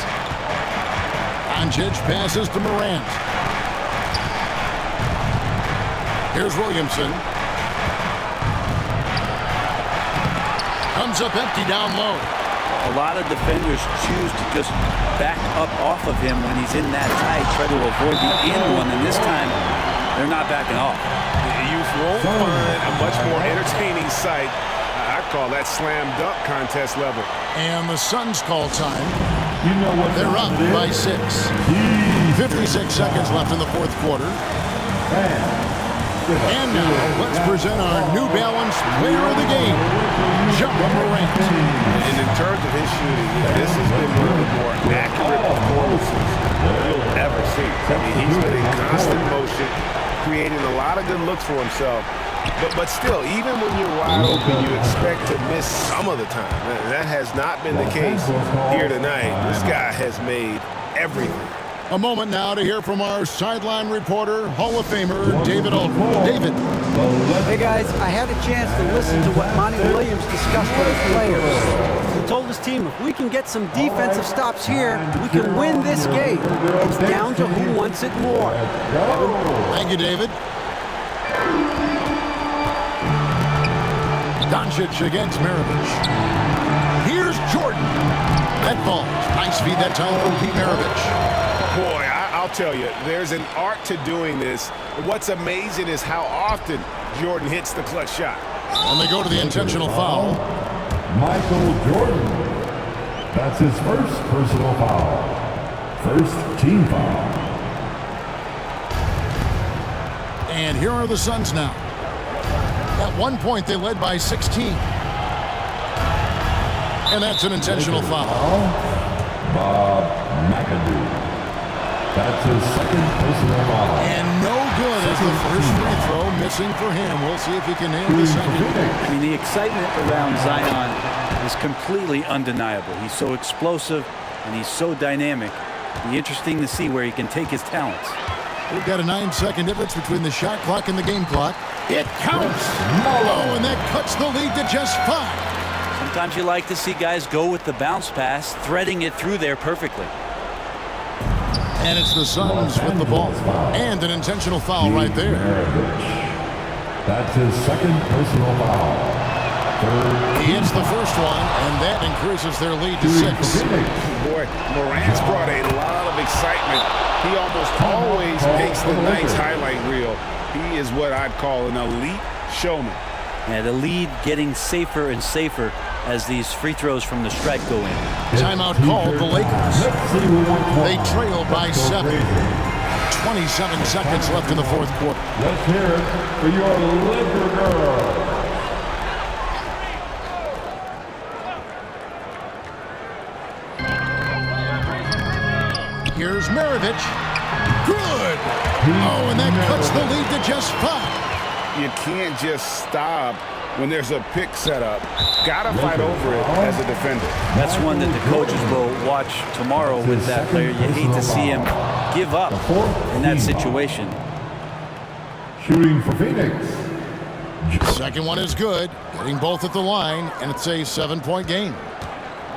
Doncic passes to Morant. Here's Williamson. Comes up empty down low. A lot of defenders choose to just back up off of him when he's in that tight, try to avoid the in one, and this time they're not backing off. You won't find a much more entertaining sight. I call that slam dunk contest level. And the Suns call time. They're up by 6. 56 seconds left in the fourth quarter. And now, let's present our New Balance Player of the Game, Ja Morant. And in terms of his shooting, this has been one of the more accurate performances you'll ever see. I mean, he's been in constant motion, creating a lot of good looks for himself. But still, even when you're wide open, you expect to miss some of the time. That has not been the case here tonight. This guy has made everything. A moment now to hear from our sideline reporter, Hall of Famer, David Aldridge. David. Hey, guys, I had a chance to listen to what Monty Williams discussed with his players. He told his team, if we can get some defensive stops here, we can win this game. It's down to who wants it more. Thank you, David. Doncic against Maravich. Here's Jordan. That falls. Nice feed that time from Pete Maravich. Boy, I'll tell you, there's an art to doing this. What's amazing is how often Jordan hits the clutch shot. And they go to the intentional foul. Michael Jordan. That's his first personal foul. First team foul. And here are the Suns now. At one point, they led by 16. And that's an intentional foul. Bob McAdoo. That's his second personal foul. And no good as the first free throw missing for him. We'll see if he can nail the second. I mean, the excitement around Zion is completely undeniable. He's so explosive and he's so dynamic. It'll be interesting to see where he can take his talents. We've got a 9-second difference between the shot clock and the game clock. It counts. Oh, and that cuts the lead to just 5. Sometimes you like to see guys go with the bounce pass, threading it through there perfectly. And it's the Suns with the ball. And an intentional foul right there. That's his second personal foul. He hits the first one, and that increases their lead to 6. Boy, Morant's brought a lot of excitement. He almost always makes the night's highlight reel. He is what I'd call an elite showman. Yeah, the lead getting safer and safer as these free throws from the stripe go in. Timeout called the Lakers. They trail by 7. 27 seconds left in the fourth quarter. Let's hear it for your Laker girl. Here's Maravich. Good. Oh, and that cuts the lead to just 5. You can't just stop when there's a pick set up. Gotta fight over it as a defender. That's one that the coaches will watch tomorrow with that player. You hate to see him give up in that situation. Shooting for Phoenix. Second one is good, getting both at the line, and it's a 7-point game.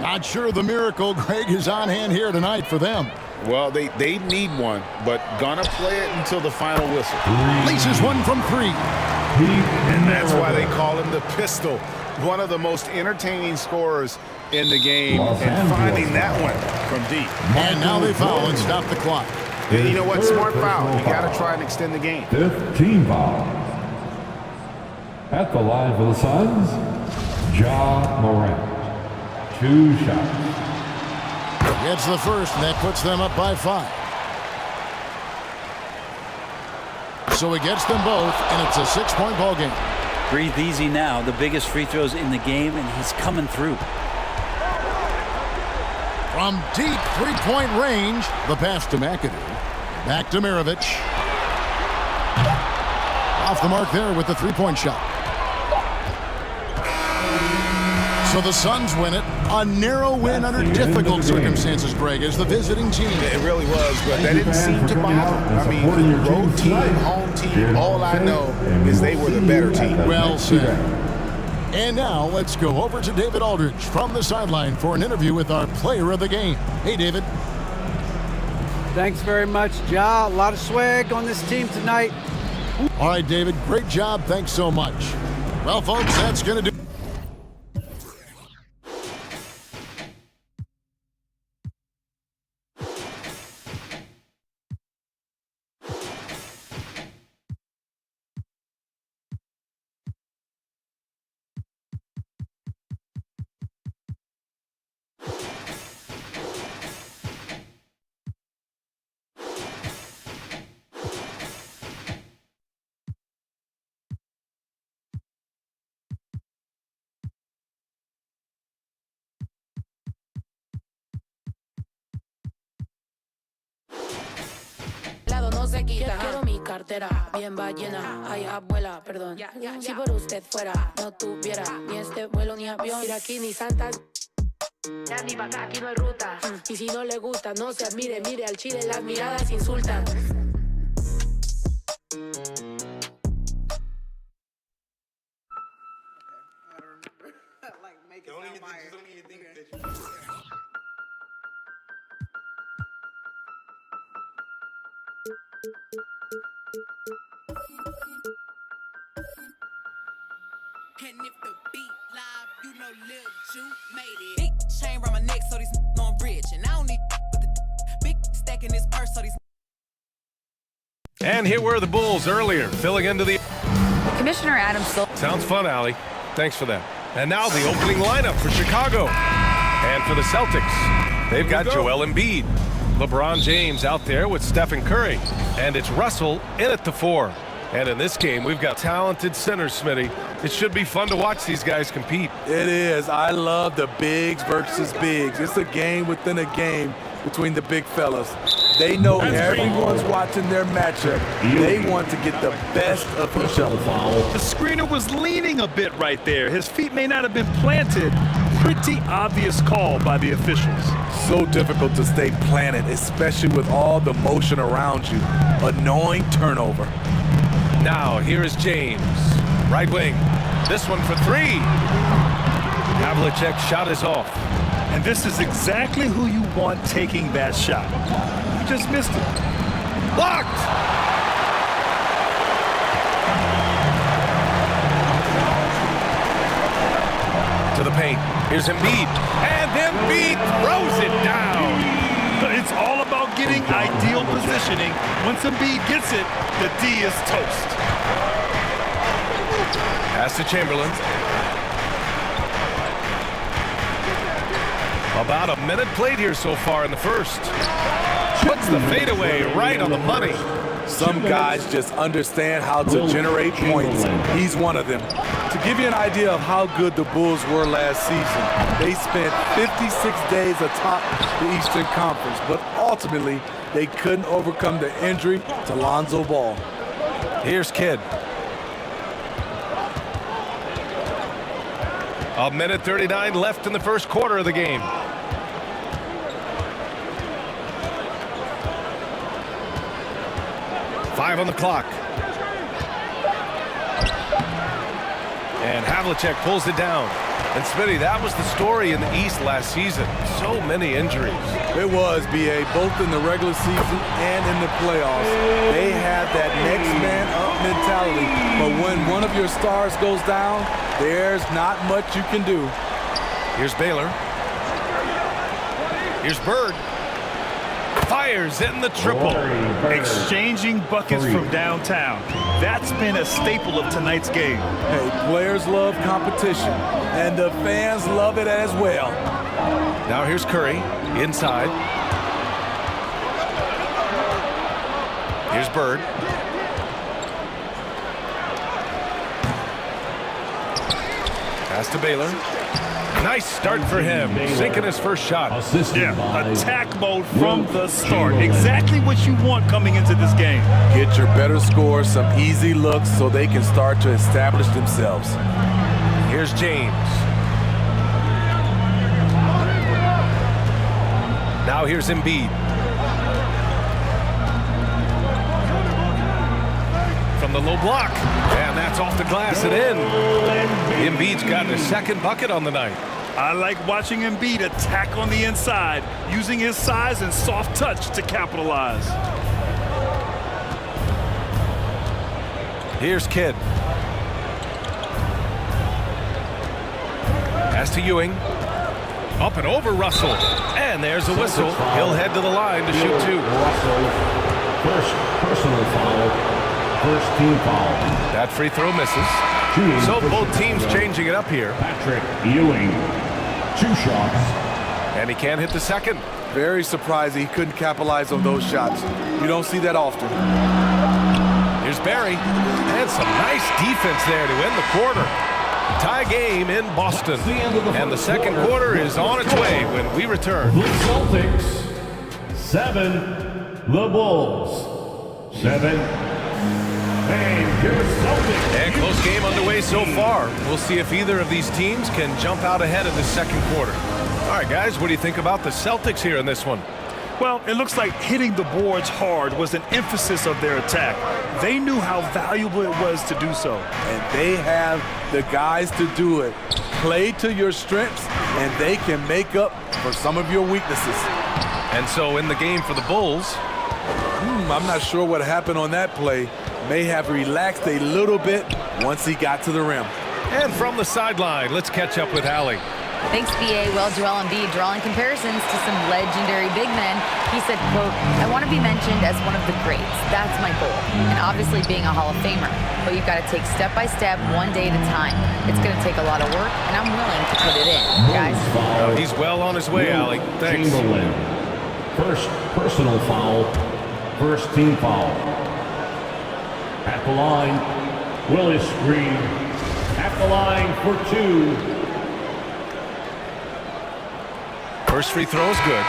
Not sure the miracle, Greg, is on hand here tonight for them. Well, they need one, but gonna play it until the final whistle. Laces one from 3. And that's why they call him the pistol. One of the most entertaining scorers in the game, and finding that one from deep. And now they foul and stop the clock. And you know what? Smart foul. You got to try and extend the game. 5th team foul. At the line for the Suns, Ja Morant. 2 shots. Gets the first, and that puts them up by 5. So he gets them both, and it's a 6-point ball game. Breathe easy now. The biggest free throws in the game, and he's coming through. From deep 3-point range, the pass to McAdoo. Back to Mirovic. Off the mark there with the 3-point shot. So the Suns win it. A narrow win under difficult circumstances, Greg, as the visiting team. It really was, but that didn't seem to bother them. I mean, road team, home team, all I know is they were the better team. Well said. And now let's go over to David Aldridge from the sideline for an interview with our player of the game. Hey, David. Thanks very much, Ja. A lot of swag on this team tonight. All right, David, great job. Thanks so much. Well, folks, that's going to do. No se quita. Quiero mi cartera bien ballena, ay abuela, perdón. Si por usted fuera, no tuviera ni este vuelo ni avión. Mira aquí ni santas, ya ni pa' acá, aquí no hay ruta. Y si no le gusta, no se admire, mire al chile, las miradas insultan. And if the beat live, you know Lil Ju made it. Big chain around my neck, so these know I'm rich. And I don't need with the big stack in this purse, so these. And here were the Bulls earlier, filling into the... Commissioner Adam Silver. Sounds fun, Allie. Thanks for that. And now the opening lineup for Chicago. And for the Celtics, they've got Joel Embiid. LeBron James out there with Stephen Curry. And it's Russell in at the 4. And in this game, we've got talented centers, Smitty. It should be fun to watch these guys compete. It is. I love the bigs versus bigs. It's a game within a game between the big fellas. They know everyone's watching their matchup. They want to get the best of each other. The screener was leaning a bit right there. His feet may not have been planted. Pretty obvious call by the officials. So difficult to stay planted, especially with all the motion around you. Annoying turnover. Now, here is James. Right wing. This one for 3. Havlicek's shot is off. And this is exactly who you want taking that shot. You just missed it. Blocked! To the paint. Here's Embiid. And Embiid throws it down. It's all about getting ideal positioning. Once Embiid gets it, the D is toast. Pass to Chamberlain. About a minute played here so far in the first. Puts the fadeaway right on the money. Some guys just understand how to generate points. He's one of them. To give you an idea of how good the Bulls were last season, they spent 56 days atop the Eastern Conference, but ultimately they couldn't overcome the injury to Lonzo Ball. Here's Kidd. A minute 39 left in the first quarter of the game. 5 on the clock. And Havlicek pulls it down. And Smitty, that was the story in the East last season. So many injuries. It was, B.A., both in the regular season and in the playoffs. They had that next man up mentality. But when one of your stars goes down, there's not much you can do. Here's Baylor. Here's Bird. Fires in the triple. Exchanging buckets from downtown. That's been a staple of tonight's game. Hey, players love competition, and the fans love it as well. Now here's Curry, inside. Here's Bird. Pass to Baylor. Nice start for him, sinking his first shot. Yeah, attack mode from the start. Exactly what you want coming into this game. Get your better scores, some easy looks so they can start to establish themselves. Here's James. Now here's Embiid. From the low block. And that's off the glass and in. Embiid's gotten his second bucket on the night. I like watching Embiid attack on the inside, using his size and soft touch to capitalize. Here's Kidd. Pass to Ewing. Up and over Russell. And there's a whistle. He'll head to the line to shoot 2. First personal foul. First team foul. That free throw misses. So both teams changing it up here. Patrick Ewing, 2 shots. And he can't hit the second. Very surprising he couldn't capitalize on those shots. You don't see that often. Here's Barry. And some nice defense there to end the quarter. Tie game in Boston. And the second quarter is on its way when we return. The Celtics, 7. The Bulls, 7. And close game underway so far. We'll see if either of these teams can jump out ahead in the second quarter. All right, guys, what do you think about the Celtics here in this one? Well, it looks like hitting the boards hard was an emphasis of their attack. They knew how valuable it was to do so. And they have the guys to do it. Play to your strengths, and they can make up for some of your weaknesses. And so in the game for the Bulls, I'm not sure what happened on that play. May have relaxed a little bit once he got to the rim. And from the sideline, let's catch up with Allie. Thanks, B.A. Well, Joel Embiid drawing comparisons to some legendary big men. He said, quote, "I want to be mentioned as one of the greats. That's my goal." And obviously being a Hall of Famer. But you've got to take step by step, one day at a time. It's going to take a lot of work, and I'm willing to put it in, guys. He's well on his way, Allie. Thanks. Chamberlain, first personal foul. First team foul. At the line, Willis Green. At the line for 2. First free throw is good.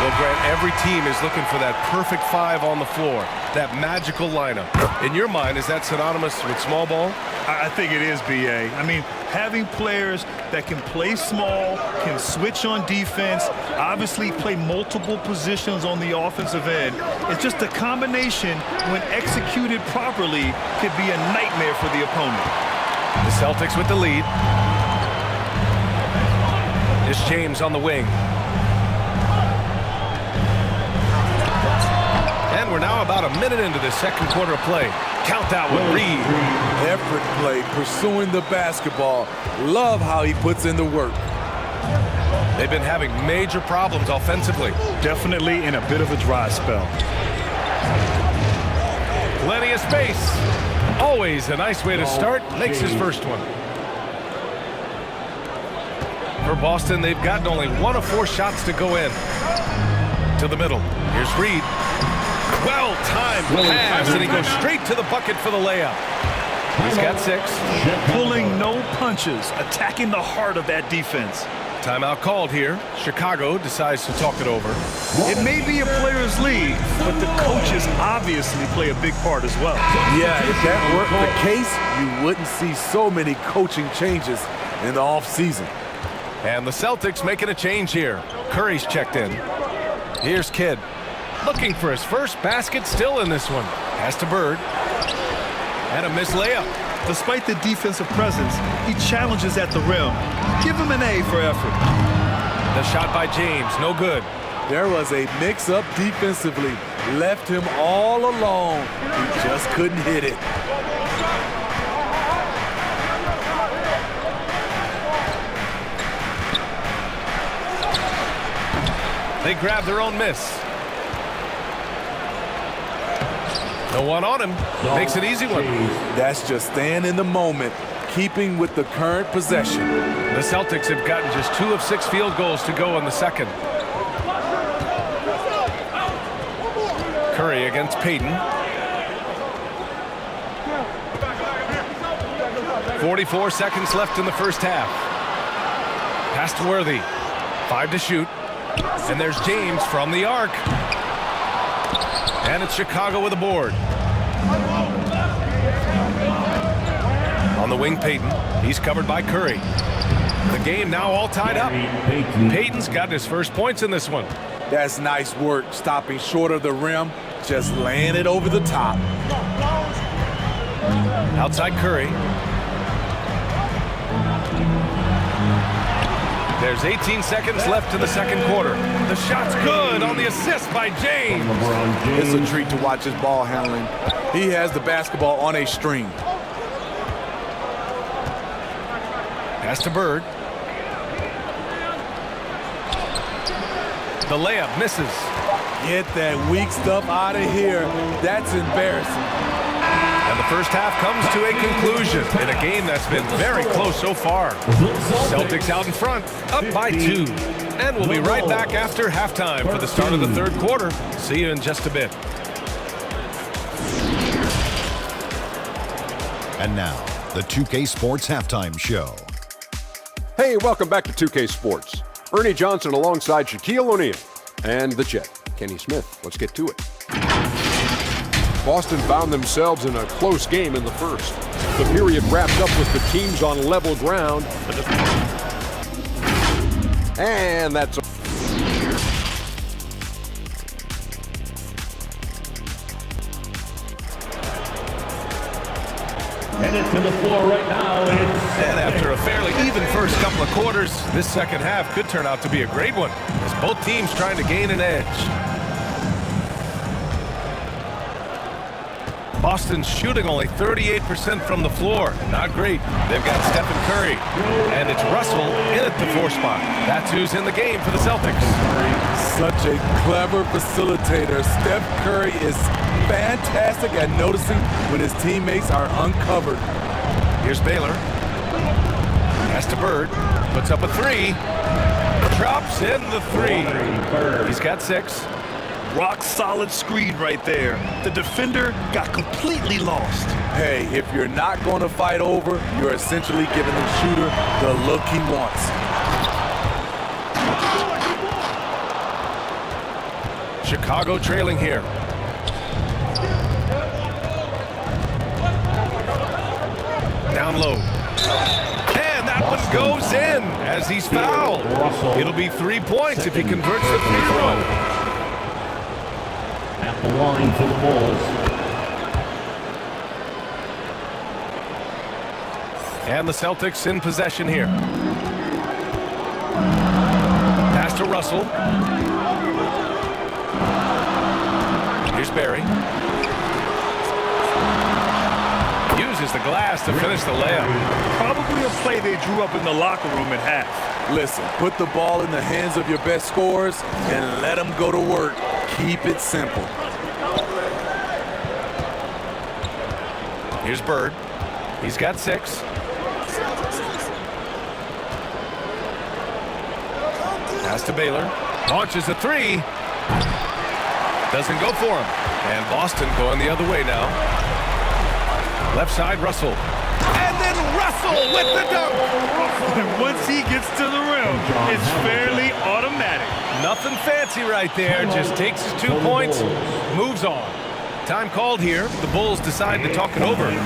Well, Grant, every team is looking for that perfect 5 on the floor, that magical lineup. In your mind, is that synonymous with small ball? I think it is, B.A. I mean, having players that can play small, can switch on defense, obviously play multiple positions on the offensive end. It's just a combination, when executed properly, could be a nightmare for the opponent. The Celtics with the lead. It's James on the wing. And we're now about a minute into the second quarter of play. Count that one, Reed. Effort play, pursuing the basketball. Love how he puts in the work. They've been having major problems offensively. Definitely in a bit of a dry spell. Plenty of space. Always a nice way to start. Makes his first one. For Boston, they've gotten only 1 of 4 shots to go in. To the middle. Here's Reed. Well-timed pass, and he goes straight to the bucket for the layup. He's got 6. Pulling no punches, attacking the heart of that defense. Timeout called here. Chicago decides to talk it over. It may be a player's league, but the coaches obviously play a big part as well. Yeah, if that weren't the case, you wouldn't see so many coaching changes in the offseason. And the Celtics making a change here. Curry's checked in. Here's Kidd. Looking for his first basket, still in this one. Pass to Bird. And a missed layup. Despite the defensive presence, he challenges at the rim. Give him an A for effort. The shot by James, no good. There was a mix-up defensively. Left him all alone. He just couldn't hit it. They grab their own miss. No one on him. Makes it easy one. That's just staying in the moment, keeping with the current possession. The Celtics have gotten just 2 of 6 field goals to go in the second. Curry against Payton. 44 seconds left in the first half. Pass to Worthy. 5 to shoot. And there's James from the arc. And it's Chicago with a board. On the wing, Payton. He's covered by Curry. The game now all tied up. Payton's got his first points in this one. That's nice work, stopping short of the rim, just laying it over the top. Outside Curry. There's 18 seconds left in the second quarter. The shot's good on the assist by James. It's a treat to watch his ball handling. He has the basketball on a string. Pass to Bird. The layup misses. Get that weak stuff out of here. That's embarrassing. And the first half comes to a conclusion in a game that's been very close so far. Celtics out in front, up by 2. And we'll be right back after halftime for the start of the third quarter. See you in just a bit. And now, the 2K Sports Halftime Show. Hey, welcome back to 2K Sports. Ernie Johnson alongside Shaquille O'Neal and the Jet, Kenny Smith. Let's get to it. Boston found themselves in a close game in the first. The period wrapped up with the teams on level ground. And that's Headed to the floor right now. And after a fairly even first couple of quarters, this second half could turn out to be a great one as both teams trying to gain an edge. Boston's shooting only 38% from the floor. Not great. They've got Stephen Curry. And it's Russell in at the 4 spot. That's who's in the game for the Celtics. Such a clever facilitator. Steph Curry is fantastic at noticing when his teammates are uncovered. Here's Baylor. Pass to Bird. Puts up a 3. Drops in the 3. He's got 6. Rock solid screen right there. The defender got completely lost. Hey, if you're not going to fight over, you're essentially giving the shooter the look he wants. Chicago trailing here. Down low. And that one goes in as he's fouled. It'll be 3 points if he converts the free throw. At the line for the Bulls. And the Celtics in possession here. Pass to Russell. Here's Barry. Uses the glass to finish the layup. Probably a play they drew up in the locker room at half. Listen, put the ball in the hands of your best scorers and let them go to work. Keep it simple. Here's Bird. He's got 6. Pass to Baylor. Launches a 3. Doesn't go for him. And Boston going the other way now. Left side, Russell. And then Russell with the dunk. And once he gets to the rim, it's fairly automatic. Nothing fancy right there. Just takes his 2 points, moves on. Time called here. The Bulls decide to talk it over. The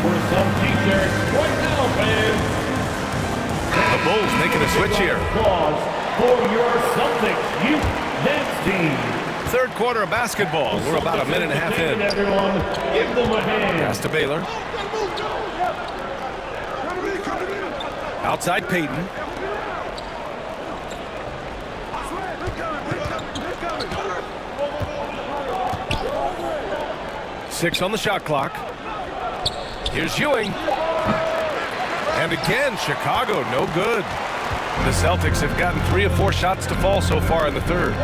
Bulls making a switch here. For your Celtics youth dance team. Third quarter of basketball. We're about a minute and a half in. Everyone, give them a hand. Pass to Baylor. Outside Peyton. Six on the shot clock. Here's Ewing. And again, Chicago, no good. The Celtics have gotten 3 of 4 shots to fall so far in the third.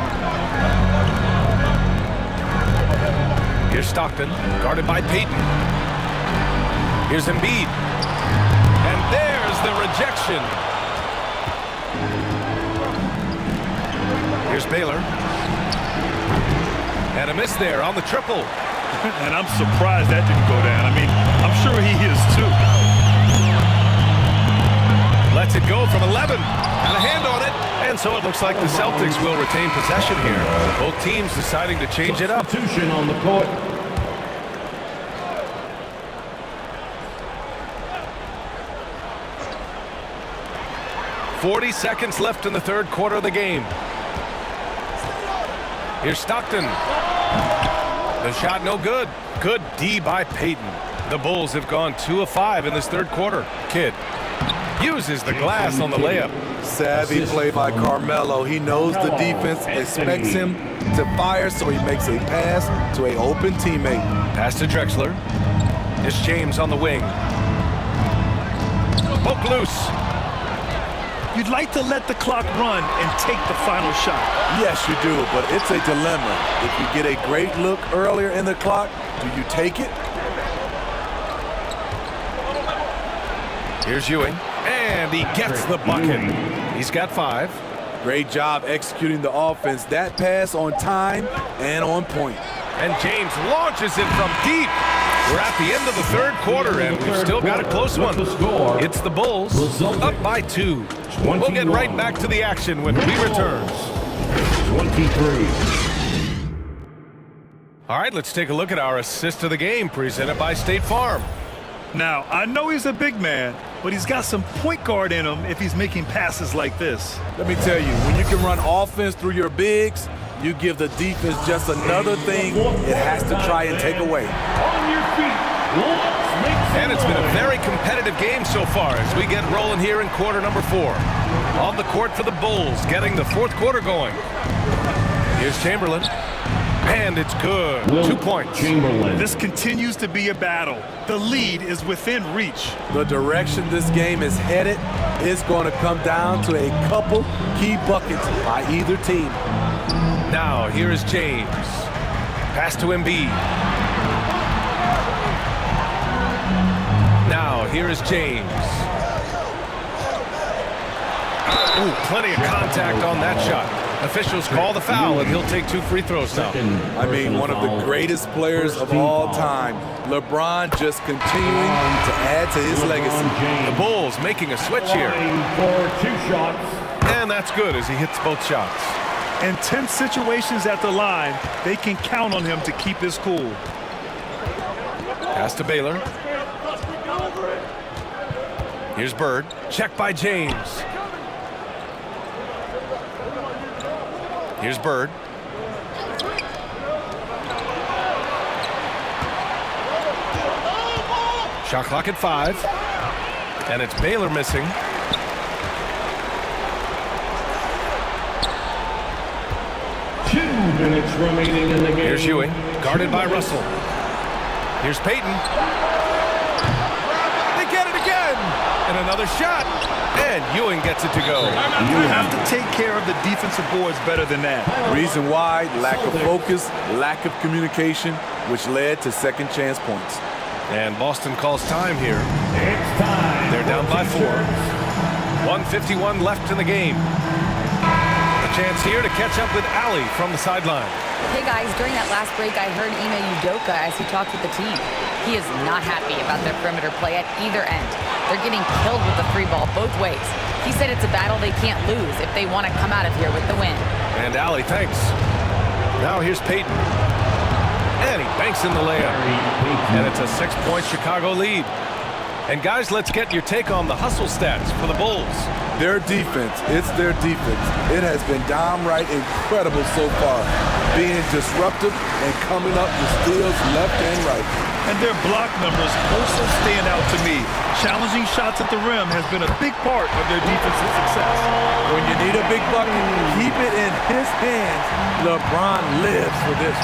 Here's Stockton, guarded by Peyton. Here's Embiid. And there's the rejection. Here's Baylor. And a miss there on the triple. And I'm surprised that didn't go down. I mean, I'm sure he is too. Lets it go from 11. Got a hand on it. And so it looks like the Celtics will retain possession here. Both teams deciding to change it up. Substitution on the court. .40 seconds left in the third quarter of the game. Here's Stockton. The shot no good. Good D by Peyton. The Bulls have gone 2 of 5 in this third quarter. Kidd uses the glass on the layup. Savvy play by Carmelo. He knows the defense expects him to fire, so he makes a pass to an open teammate. Pass to Drexler. It's James on the wing. Poke loose. You'd like to let the clock run and take the final shot. Yes, you do, but it's a dilemma. If you get a great look earlier in the clock, do you take it? Here's Ewing, and he gets the bucket. He's got 5. Great job executing the offense. That pass on time and on point. And James launches it from deep. We're at the end of the third quarter, and we've still got a close one. It's the Bulls up by 2. We'll get right back to the action when we return. 23. All right, let's take a look at our assist of the game presented by State Farm. Now, I know he's a big man, but he's got some point guard in him if he's making passes like this. Let me tell you, when you can run offense through your bigs, you give the defense just another thing it has to try and take away. On your feet. And it's been a very competitive game so far as we get rolling here in quarter number 4. On the court for the Bulls, getting the fourth quarter going. Here's Chamberlain. And it's good. 2 points. Chamberlain. This continues to be a battle. The lead is within reach. The direction this game is headed is going to come down to a couple key buckets by either team. Now, here is James. Pass to Embiid. Now, here is James. Ooh, plenty of contact on that shot. Officials call the foul, and he'll take 2 free throws now. I mean, one of the greatest players of all time. LeBron just continuing to add to his legacy. The Bulls making a switch here. For 2 shots. And that's good as he hits both shots. In tense situations at the line, they can count on him to keep his cool. Pass to Baylor. Here's Bird. Check by James. Here's Bird. Shot clock at 5. And it's Baylor missing. Minutes remaining in the game. Here's Ewing, guarded by Russell. Here's Peyton. They get it again! And another shot. And Ewing gets it to go. You have to take care of the defensive boards better than that. Reason why, lack of focus, lack of communication, which led to second chance points. And Boston calls time here. It's time. They're down by 4. 1:51 left in the game. Chance here to catch up with Allie from the sideline. Hey guys, during that last break, I heard Ime Udoka as he talked with the team. He is not happy about their perimeter play at either end. They're getting killed with the free ball both ways. He said it's a battle they can't lose if they want to come out of here with the win. And Allie, thanks. Now here's Peyton. And he banks in the layup. And it's a 6-point Chicago lead. And guys, let's get your take on the hustle stats for the Bulls. Their defense, it's their defense. It has been downright incredible so far. being disruptive and coming up with steals left and right. And their block numbers also stand out to me. Challenging shots at the rim has been a big part of their defensive success. When you need a big bucket, keep it in his hands. LeBron lives for this.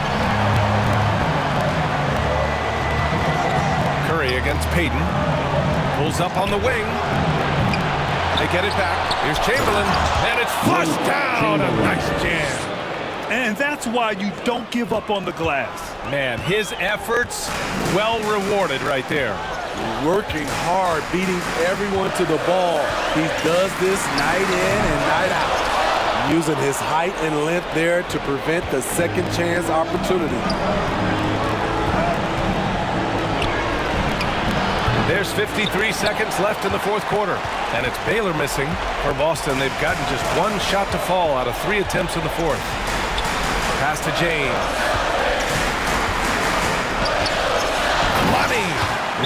Curry against Payton. Pulls up on the wing. They get it back. Here's Chamberlain, and it's flushed down. A nice jam. And that's why you don't give up on the glass. Man, his efforts well rewarded right there. Working hard, beating everyone to the ball. He does this night in and night out, using his height and length there to prevent the second chance opportunity. There's 53 seconds left in the fourth quarter, and it's Baylor missing. For Boston, they've gotten just one shot to fall out of 3 attempts in the fourth. Pass to James. Money!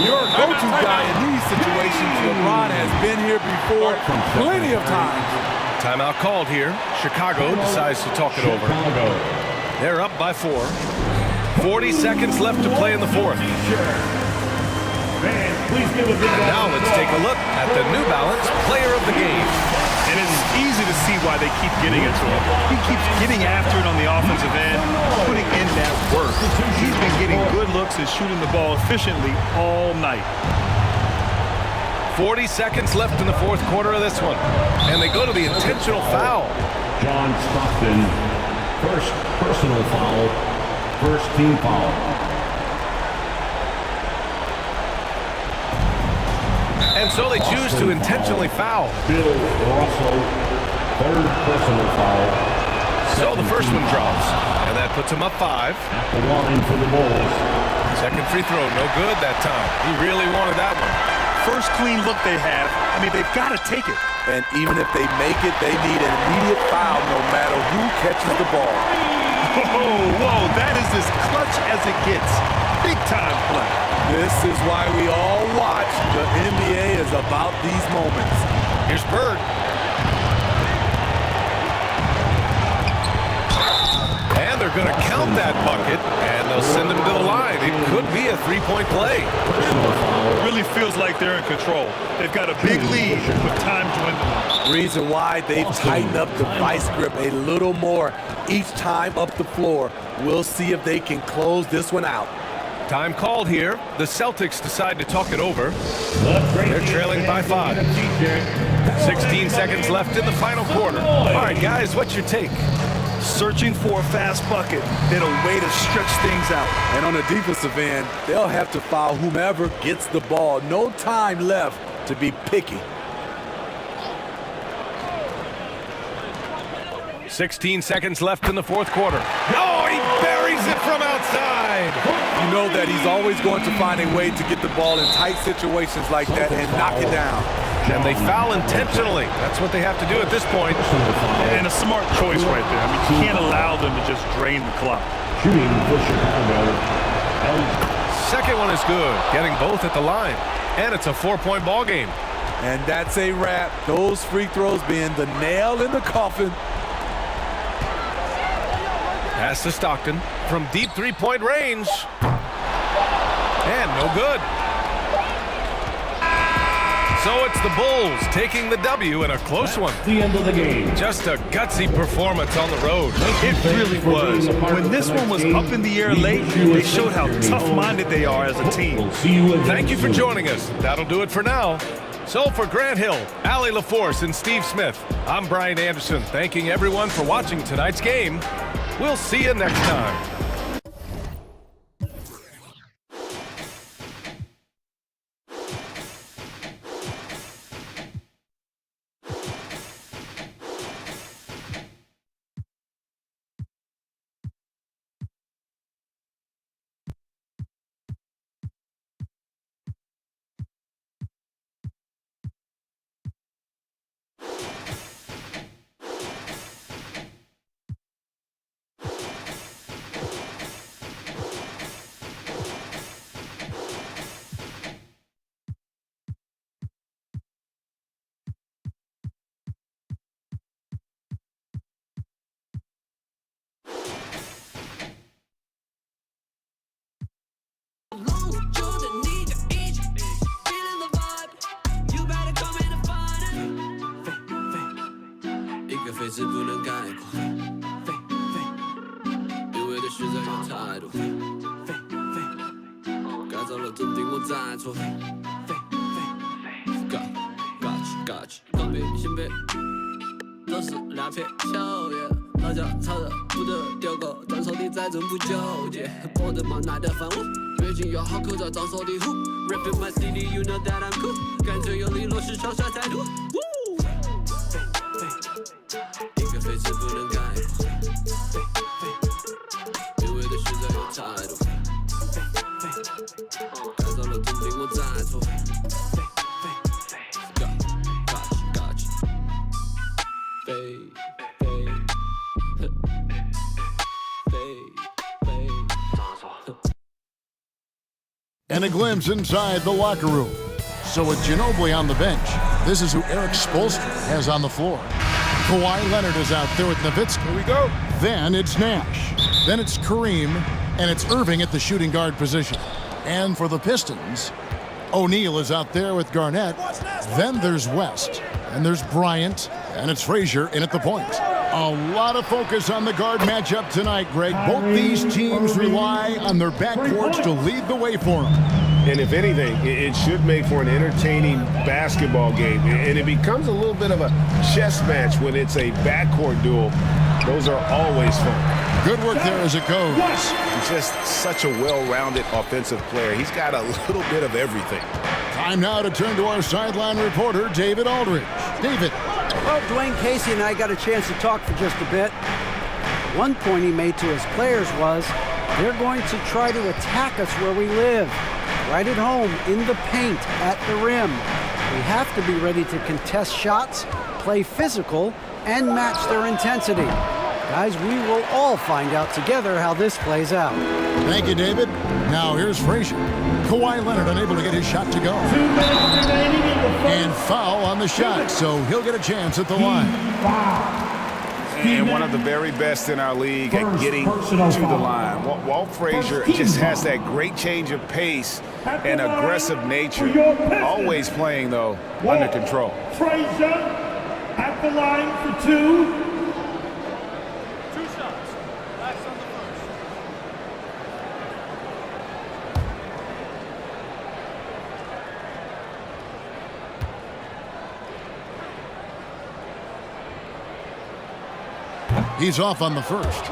Your go-to guy in these situations, LeBron has been here before plenty of times. Timeout called here. Chicago decides to talk it over. They're up by 4. 40 seconds left to play in the fourth. And now let's take a look at the New Balance Player of the Game. And it's easy to see why they keep getting it to him. He keeps getting after it on the offensive end, putting in that work. He's been getting good looks and shooting the ball efficiently all night. 40 seconds left in the fourth quarter of this one. And they go to the intentional foul. John Stockton, first personal foul, first team foul. And so they choose to intentionally foul. Bill Russell, third personal foul. So the first one drops, and that puts him up 5. At the line for the Bulls. Second free throw, no good that time. He really wanted that one. First clean look they have. I mean, they've got to take it. And even if they make it, they need an immediate foul no matter who catches the ball. Whoa, that is as clutch as it gets. Big time play. This is why we all watch. The NBA is about these moments. Here's Bird. And they're going to count that bucket, and they'll send him to the line. It could be a three-point play. It really feels like they're in control. They've got a big lead with time dwindling. Reason why they've tightened up the vice grip a little more each time up the floor. We'll see if they can close this one out. Time called here. The Celtics decide to talk it over. They're trailing by 5. 16 seconds left in the final quarter. All right, guys, what's your take? Searching for a fast bucket, then a way to stretch things out. And on the defensive end, they'll have to foul whomever gets the ball. No time left to be picky. 16 seconds left in the fourth quarter. Oh, he buries it from outside. You know that he's always going to find a way to get the ball in tight situations like that and knock it down. And they foul intentionally. That's what they have to do at this point. And a smart choice right there. I mean, you can't allow them to just drain the clock. Shooting for Chicago. Second one is good, getting both at the line. And it's a 4-point ball game. And that's a wrap. Those free throws being the nail in the coffin. Pass to Stockton from deep three-point range. And no good. So it's the Bulls taking the W in a close one. The end of the game. Just a gutsy performance on the road. It really was. When this one was up in the air late, they showed how tough-minded they are as a team. Thank you for joining us. That'll do it for now. So for Grant Hill, Allie LaForce, and Steve Smith, I'm Brian Anderson, thanking everyone for watching tonight's game. We'll see you next time. 一个非字不能概括。因为的实在有太多。改造了真定我再错。Gotcha，当兵先别，都是两片秋叶。老家吵得不得丢狗，转手的再真不纠结。我的妈奶的饭碗，越近要好口罩长手的虎。Rapping my city, you know that I'm cool。干脆有利落实长沙态度。一个非字不能概括，因为的实在有太多。改造了真定我再错。And a glimpse inside the locker room. So with Ginobili on the bench, this is who Eric Spoelstra has on the floor. Kawhi Leonard is out there with Nowitzki. Here we go. Then it's Nash. Then it's Kareem. And it's Irving at the shooting guard position. And for the Pistons, O'Neal is out there with Garnett. Then there's West. And there's Bryant. And it's Frazier in at the point. A lot of focus on the guard matchup tonight, Greg. Both these teams rely on their backcourts to lead the way for them. And if anything, it should make for an entertaining basketball game. And it becomes a little bit of a chess match when it's a backcourt duel. Those are always fun. Good work there as it goes. Just such a well-rounded offensive player. He's got a little bit of everything. Time now to turn to our sideline reporter, David Aldridge. David. Well, Dwayne Casey and I got a chance to talk for just a bit. One point he made to his players was, they're going to try to attack us where we live. Right at home, in the paint, at the rim. We have to be ready to contest shots, play physical, and match their intensity. Guys, we will all find out together how this plays out. Thank you, David. Now here's Frazier. Kawhi Leonard unable to get his shot to go. And foul on the shot, so he'll get a chance at the line. And one of the very best in our league at getting to the line. Walt Frazier just has that great change of pace and aggressive nature. Always playing, though, under control. Frazier at the line for two. He's off on the first.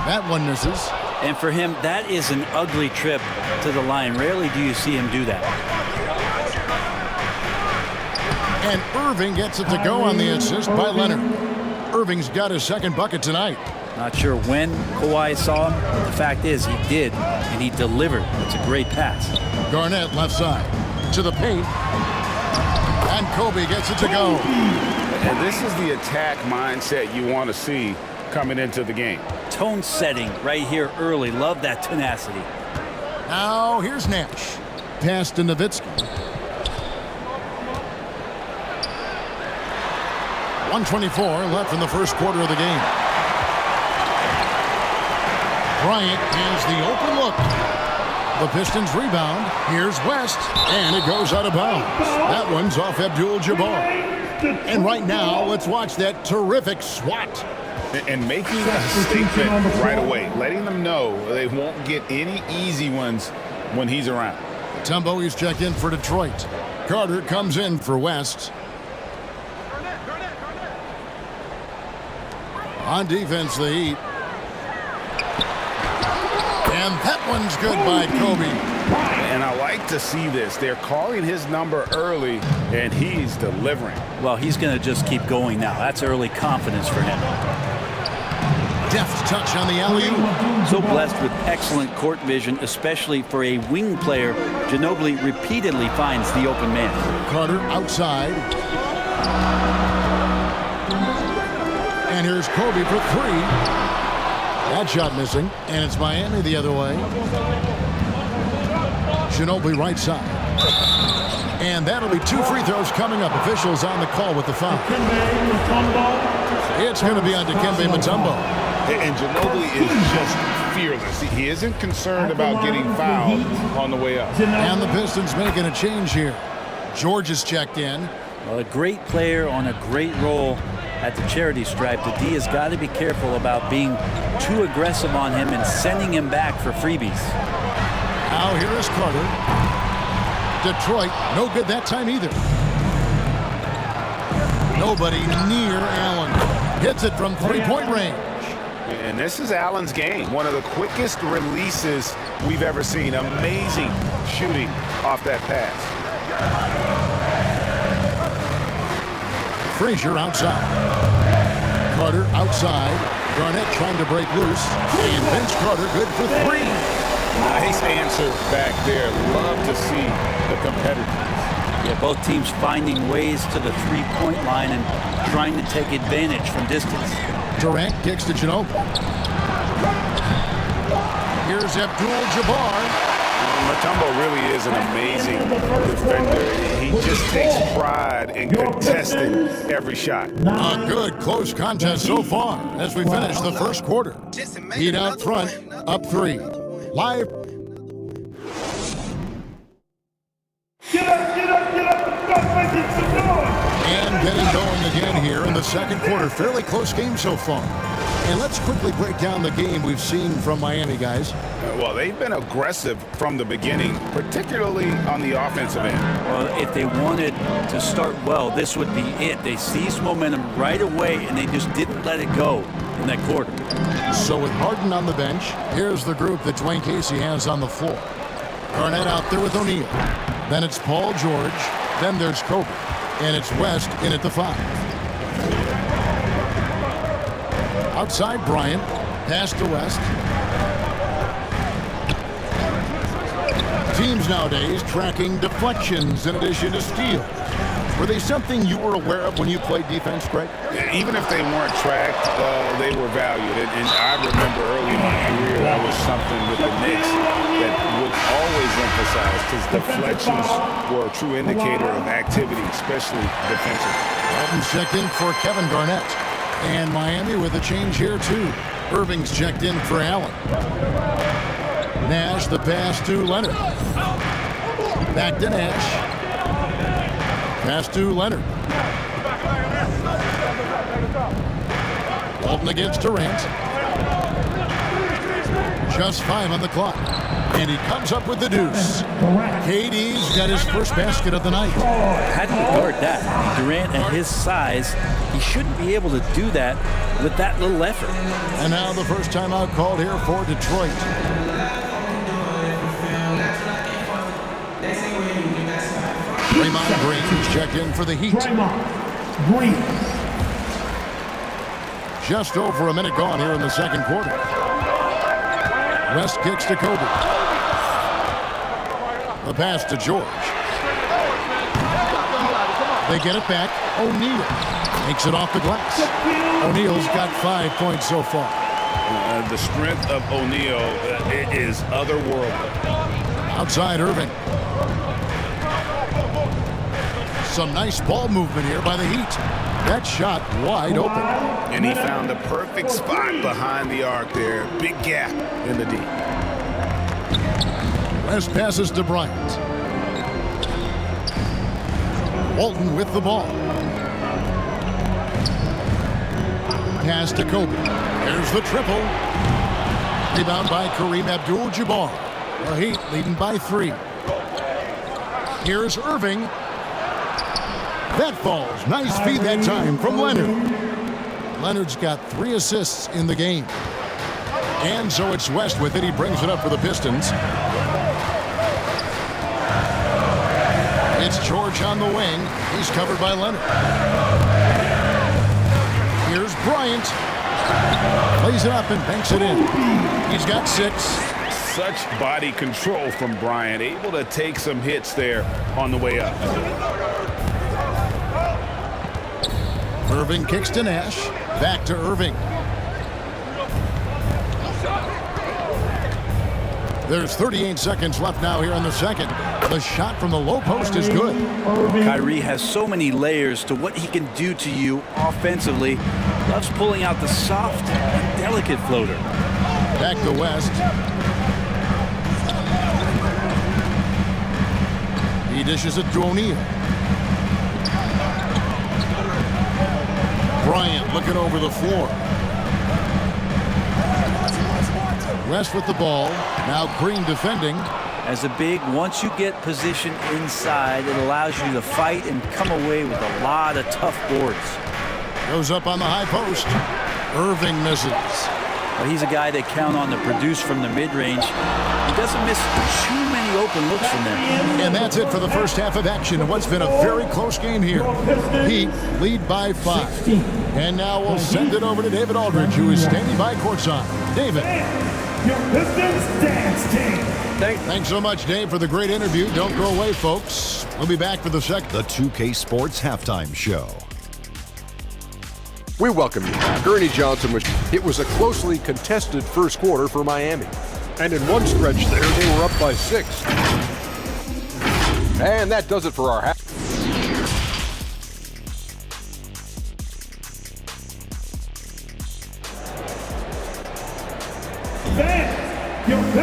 That one misses. And for him, that is an ugly trip to the line. Rarely do you see him do that. And Irving gets it to go on the assist by Leonard. Irving's got his second bucket tonight. Not sure when Kawhi saw him, but the fact is he did, and he delivered. It's a great pass. Garnett left side to the paint. And Kobe gets it to go. And this is the attack mindset you want to see coming into the game. Tone setting right here early. Love that tenacity. Now here's Nash. Pass to Nowitzki. 1:24 left in the first quarter of the game. Bryant has the open look. The Pistons rebound. Here's West, and it goes out of bounds. That one's off Abdul-Jabbar. And right now, let's watch that terrific swat. And making a statement right away, letting them know they won't get any easy ones when he's around. Tumbo is checked in for Detroit. Carter comes in for West. On defense, the Heat. And that one's good by Kobe. And I like to see this. They're calling his number early, and he's delivering. Well, he's going to just keep going now. That's early confidence for him. Deft touch on the alley-oop. So blessed with excellent court vision, especially for a wing player. Ginobili repeatedly finds the open man. Carter outside. And here's Kobe for three. That shot missing, and it's Miami the other way. Ginobili right side. And that'll be 2 free throws coming up. Officials on the call with the foul. It's going to be on Dikembe Mutombo. And Ginobili is just fearless. He isn't concerned about getting fouled on the way up. And the Pistons making a change here. George is checked in. Well, a great player on a great role at the charity stripe. The D has got to be careful about being too aggressive on him and sending him back for freebies. Now here is Carter. Detroit, no good that time either. Nobody near Allen. Gets it from three-point range. And this is Allen's game. One of the quickest releases we've ever seen. Amazing shooting off that pass. Frazier outside. Carter outside. Garnett trying to break loose. And Vince Carter good for 3. Nice answer back there. Love to see the competitiveness. Yeah, both teams finding ways to the three-point line and trying to take advantage from distance. Durant kicks to Ginobili. Here's Abdul-Jabbar. Mutombo really is an amazing defender. He just takes pride in contesting every shot. A good close contest so far as we finish the first quarter. Heat out front, up 3. Live. And getting going again here in the second quarter. Fairly close game so far. And let's quickly break down the game we've seen from Miami, guys. Well, they've been aggressive from the beginning, particularly on the offensive end. Well, if they wanted to start well, this would be it. They seized momentum right away, and they just didn't let it go in that quarter. So with Harden on the bench, here's the group that Dwayne Casey has on the floor. Garnett out there with O'Neal. Then it's Paul George. Then there's Kobe. And it's West in at the 5. Outside Bryant. Pass to West. Teams nowadays tracking deflections in addition to steals. Were they something you were aware of when you played defense, Greg? Even if they weren't tracked, they were valued. And I remember early in my career, that was something with the Knicks that would always emphasize, because deflections were a true indicator of activity, especially defensively. Alton's checked in for Kevin Garnett. And Miami with a change here, too. Irving's checked in for Allen. Nash, the pass to Leonard. Back to Nash. Pass to Leonard. Walton against Durant. Just 5 on the clock. And he comes up with the deuce. KD's got his first basket of the night. How do you guard that? Durant at his size, he shouldn't be able to do that with that little effort. And now the first timeout called here for Detroit. Draymond Green's checked in for the Heat. Green. Just over a minute gone here in the second quarter. West kicks to Kobe. The pass to George. They get it back. O'Neal takes it off the glass. O'Neal's got 5 points so far. The strength of O'Neal is otherworldly. Outside Irving. Some nice ball movement here by the Heat. That shot wide open. And he found the perfect spot behind the arc there. Big gap in the D. West passes to Bryant. Walton with the ball. Pass to Kobe. There's the triple. Rebound by Kareem Abdul-Jabbar. The Heat leading by 3. Here's Irving. That falls. Nice feed that time from Leonard. Leonard's got 3 assists in the game. And so it's West with it. He brings it up for the Pistons. It's George on the wing. He's covered by Leonard. Here's Bryant. Plays it up and banks it in. He's got 6. Such body control from Bryant. Able to take some hits there on the way up. Irving kicks to Nash. Back to Irving. There's 38 seconds left now here in the second. The shot from the low post is good. Kyrie has so many layers to what he can do to you offensively. Loves pulling out the soft and delicate floater. Back to West. He dishes it to O'Neal. Bryant looking over the floor. West with the ball. Now Green defending. As a big, once you get position inside, it allows you to fight and come away with a lot of tough boards. Goes up on the high post. Irving misses. Well, he's a guy they count on to produce from the mid-range. He doesn't miss too many open looks from there. And that's it for the first half of action in what's been a very close game here. Heat lead by 5. And now we'll send it over to David Aldridge, who is standing by courtside. David. Your Pistons dance team. Thanks so much, Dave, for the great interview. Don't go away, folks. We'll be back for the second. The 2K Sports Halftime Show. We welcome you back. Ernie Johnson it was a closely contested first quarter for Miami. And in one stretch there, they were up by 6. And that does it for our half.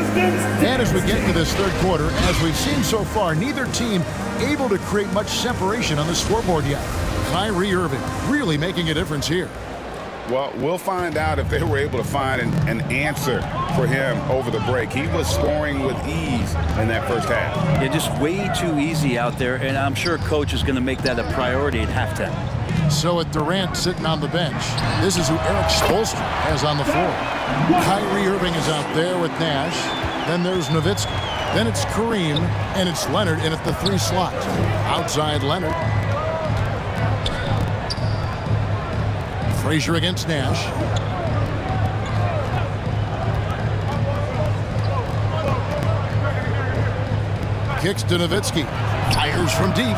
And as we get into this third quarter, as we've seen so far, neither team able to create much separation on the scoreboard yet. Kyrie Irving really making a difference here. Well, we'll find out if they were able to find an answer for him over the break. He was scoring with ease in that first half. Yeah, just way too easy out there, and I'm sure coach is going to make that a priority at halftime. So with Durant sitting on the bench, this is who Eric Spoelstra has on the floor. Kyrie Irving is out there with Nash. Then there's Nowitzki. Then it's Kareem, and it's Leonard in at the 3 slot. Outside Leonard. Frazier against Nash. Kicks to Nowitzki. Fires from deep.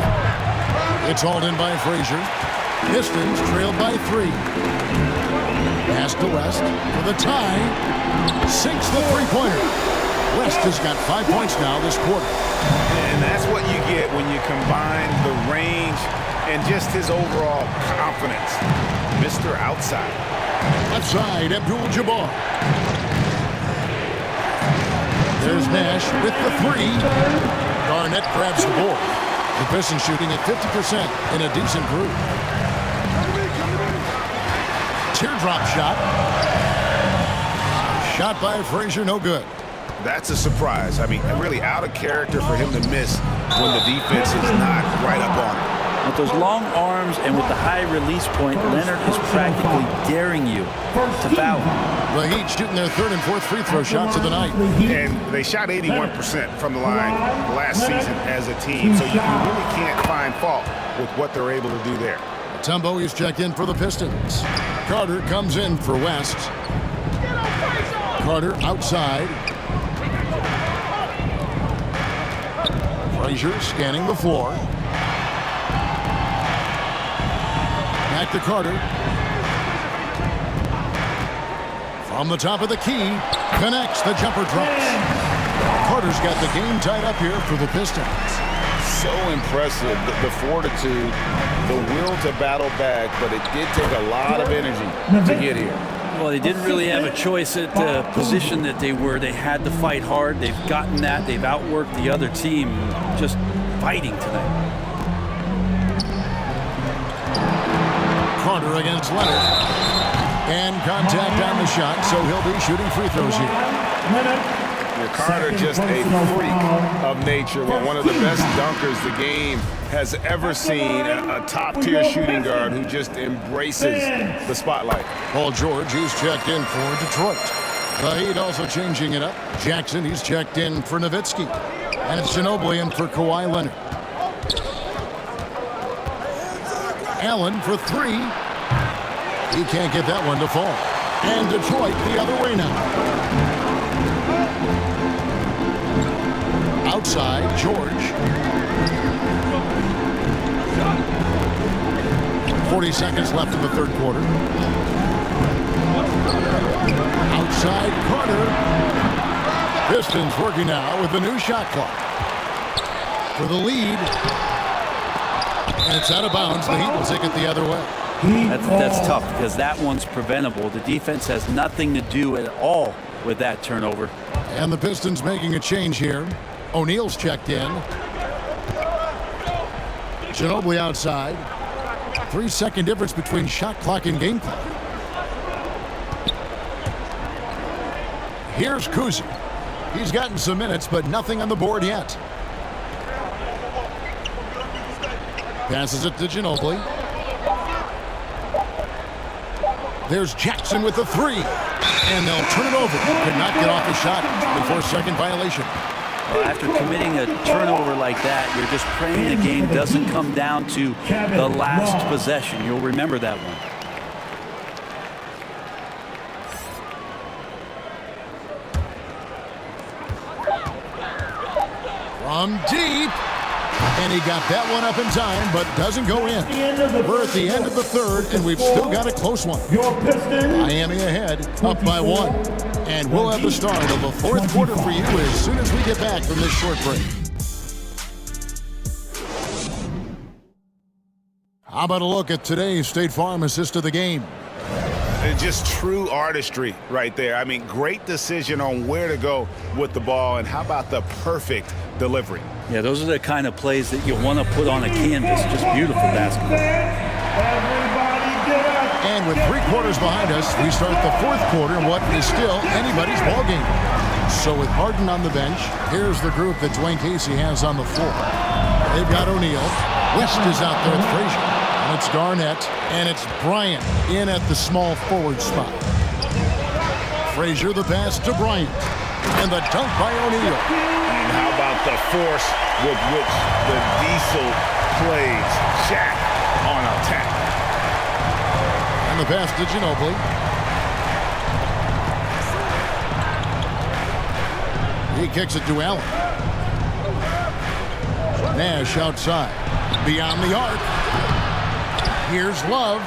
It's hauled in by Frazier. Pistons trailed by 3. Pass to West for the tie. Sinks the three-pointer. West has got 5 points now this quarter. And that's what you get when you combine the range and just his overall confidence. Mr. Outside. Left side, Abdul-Jabbar. There's Nash with the 3. Garnett grabs the board. The Pistons shooting at 50% in a decent group. Teardrop shot. Shot by Frazier, no good. That's a surprise. I mean, really out of character for him to miss when the defense is not right up on him. With those long arms and with the high release point, Leonard is practically daring you to foul. The Heat shooting their 3rd and 4th free throw shots of the night. And they shot 81% from the line last season as a team, so you really can't find fault with what they're able to do there. Tumbo is checked in for the Pistons. Carter comes in for West. Carter outside. Frazier scanning the floor. Back to Carter. From the top of the key, connects, the jumper drops. Carter's got the game tied up here for the Pistons. So impressive, the fortitude, the will to battle back, but it did take a lot of energy to get here. Well, they didn't really have a choice at the position that they were. They had to fight hard. They've gotten that. They've outworked the other team, just fighting tonight. Carter against Leonard. And contact on the shot, so he'll be shooting free throws here. Carter just a freak of nature, one of the best dunkers the game has ever seen, a top-tier shooting guard who just embraces the spotlight. Paul George, he's checked in for Detroit. The Heat also changing it up. Jackson, he's checked in for Nowitzki. And it's Ginobili in for Kawhi Leonard. Allen for 3. He can't get that one to fall. And Detroit the other way now. Outside, George. 40 seconds left in the third quarter. Outside, Carter. Pistons working now with the new shot clock. For the lead. And it's out of bounds. The Heat will take it the other way. That's tough because that one's preventable. The defense has nothing to do at all with that turnover. And the Pistons making a change here. O'Neal's checked in. Ginobili outside. 3-second difference between shot clock and game clock. Here's Kuzi. He's gotten some minutes, but nothing on the board yet. Passes it to Ginobili. There's Jackson with the three. And they'll turn it over. Could not get off the shot before second violation. Well, after committing a turnover like that, you're just praying the game doesn't come down to the last possession. You'll remember that one. From deep. And he got that one up in time, but doesn't go in. We're at the end of the third, and we've still got a close one. Miami ahead, up by 1. And we'll have the start of the fourth quarter for you as soon as we get back from this short break. How about a look at today's State Farm assist of the game? Just true artistry right there. I mean, great decision on where to go with the ball, and how about the perfect delivery? Yeah, those are the kind of plays that you want to put on a canvas. Just beautiful basketball. And with 3 quarters behind us, we start the fourth quarter in what is still anybody's ball game. So with Harden on the bench, here's the group that Dwayne Casey has on the floor. They've got O'Neal. West is out there with Frazier. And it's Garnett. And it's Bryant in at the small forward spot. Frazier the pass to Bryant. And the dunk by O'Neal. And how about the force with which the Diesel plays Shaq on attack? And the pass to Ginobili. He kicks it to Allen. Nash outside. Beyond the arc. Here's Love.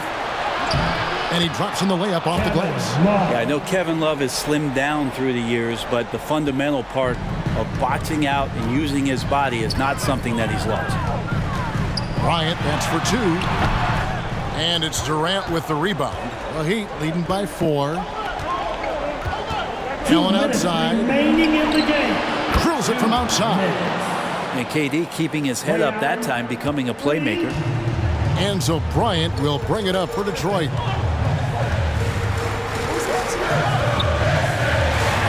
And he drops in the layup off the glass. Yeah, I know Kevin Love has slimmed down through the years, but the fundamental part of boxing out and using his body is not something that he's lost. Bryant, that's for 2. And it's Durant with the rebound. The Heat leading by 4. Allen outside. Drills it from outside. And KD keeping his head up that time, becoming a playmaker. And so Bryant will bring it up for Detroit.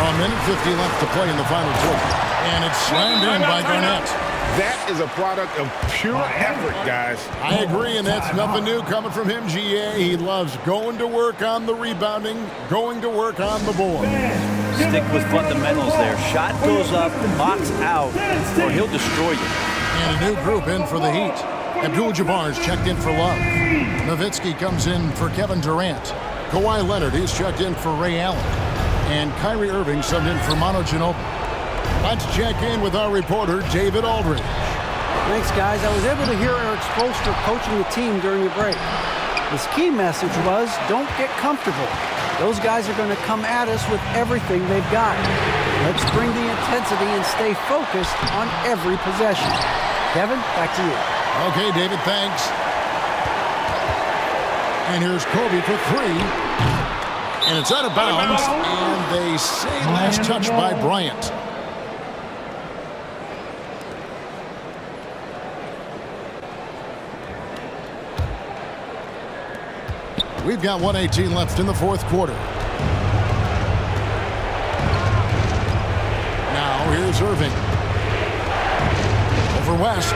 A minute 50 left to play in the final quarter. And it's slammed in by Garnett. That is a product of pure effort, guys. I agree, and that's nothing new coming from him, GA. He loves going to work on the rebounding, going to work on the board. Stick with fundamentals there. Shot goes up, box out, or he'll destroy you. And a new group in for the Heat. Abdul-Jabbar's checked in for Love. Nowitzki comes in for Kevin Durant. Kawhi Leonard, he's checked in for Ray Allen. And Kyrie Irving subbed in for Manu Ginobili. Let's check in with our reporter, David Aldridge. Thanks, guys. I was able to hear Eric Spoelstra coaching the team during the break. His key message was, don't get comfortable. Those guys are going to come at us with everything they've got. Let's bring the intensity and stay focused on every possession. Kevin, back to you. Okay, David, thanks. And here's Kobe for 3. And it's out of bounds. And they say last touch by Bryant. We've got 1:18 left in the fourth quarter. Now here's Irving. Over West.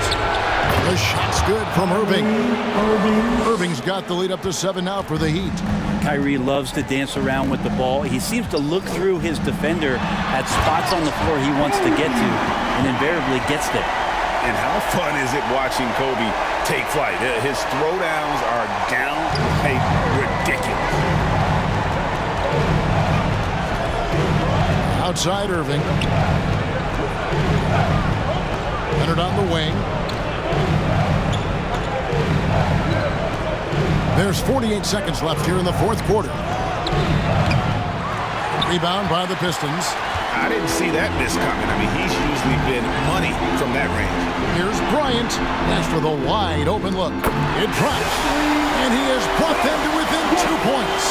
The shot's good from Irving. Irving's got the lead up to 7 now for the Heat. Kyrie loves to dance around with the ball. He seems to look through his defender at spots on the floor he wants to get to, and invariably gets there. And how fun is it watching Kobe take flight? His throwdowns are downright ridiculous. Outside Irving. Leonard on the wing. There's 48 seconds left here in the fourth quarter. Rebound by the Pistons. I didn't see that miss coming. I mean, he's usually been money from that range. Here's Bryant. That's with a wide open look. It drops. And he has brought them to within 2 points.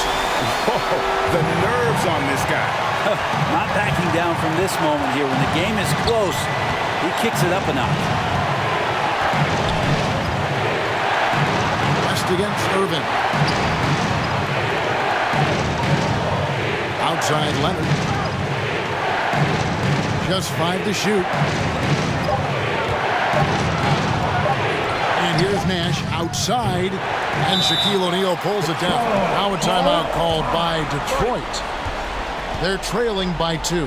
Whoa, the nerves on this guy. Not backing down from this moment here. When the game is close, he kicks it up a notch. West against Irvin. Outside Leonard. Just 5 to shoot. And here's Nash outside. And Shaquille O'Neal pulls it down. Now a timeout called by Detroit. They're trailing by 2.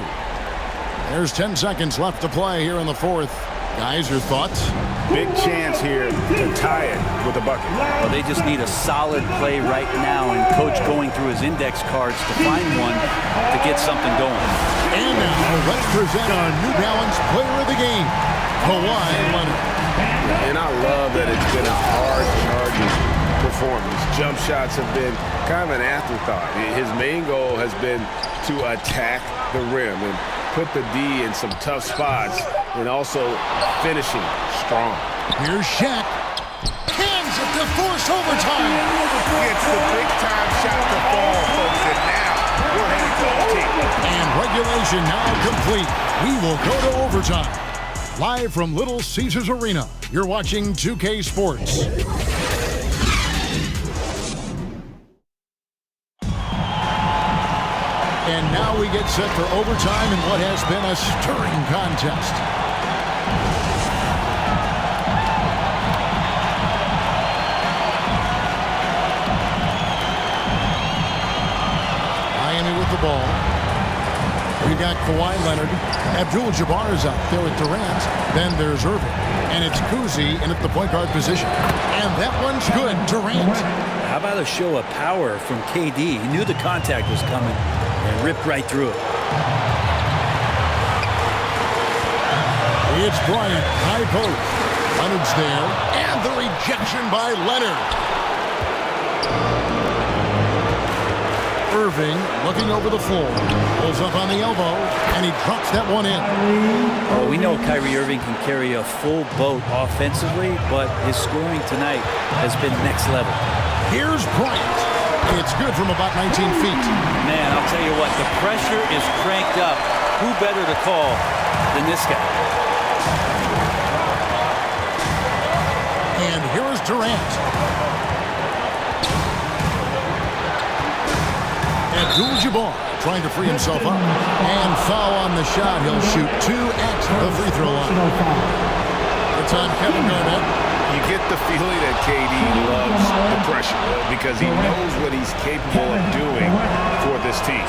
There's 10 seconds left to play here in the fourth. Guys, your thoughts? Big chance here to tie it with a bucket. Well, they just need a solid play right now, and Coach going through his index cards to find one to get something going. And now let's present our New Balance player of the game, Kawhi Leonard. And I love that it's been a hard-charging performance. Jump shots have been kind of an afterthought. His main goal has been to attack the rim and put the D in some tough spots and also finishing strong. Here's Shaq. Hands it to force overtime. Gets the big-time shot to fall, folks, and now we're heading to OT. And regulation now complete. We will go to overtime. Live from Little Caesars Arena, you're watching 2K Sports. And now we get set for overtime in what has been a stirring contest. Miami with the ball. We've got Kawhi Leonard. Abdul-Jabbar is out there with Durant. Then there's Irving. And it's Kuzi in at the point guard position. And that one's good, Durant. How about a show of power from KD? He knew the contact was coming and ripped right through it. It's Bryant, high post. Leonard's there. And the rejection by Leonard. Irving looking over the floor. Pulls up on the elbow, and he drops that one in. Oh, we know Kyrie Irving can carry a full boat offensively, but his scoring tonight has been next level. Here's Bryant. It's good from about 19 feet. Man, I'll tell you what, the pressure is cranked up. Who better to call than this guy? And here is Durant. Abdul-Jabbar trying to free himself up. And foul on the shot. He'll shoot 2 at the free throw line. It's on Kevin Garnett. You get the feeling that KD loves the pressure because he knows what he's capable of doing for this team.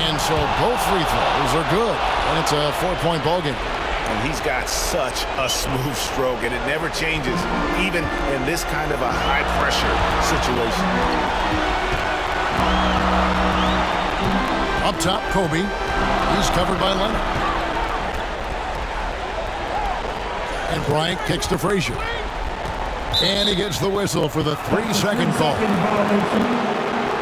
And so both free throws are good. And it's a 4-point ballgame. And he's got such a smooth stroke, and it never changes, even in this kind of a high-pressure situation. Up top, Kobe. He's covered by Leonard. And Bryant kicks to Frazier. And he gets the whistle for the 3-second call.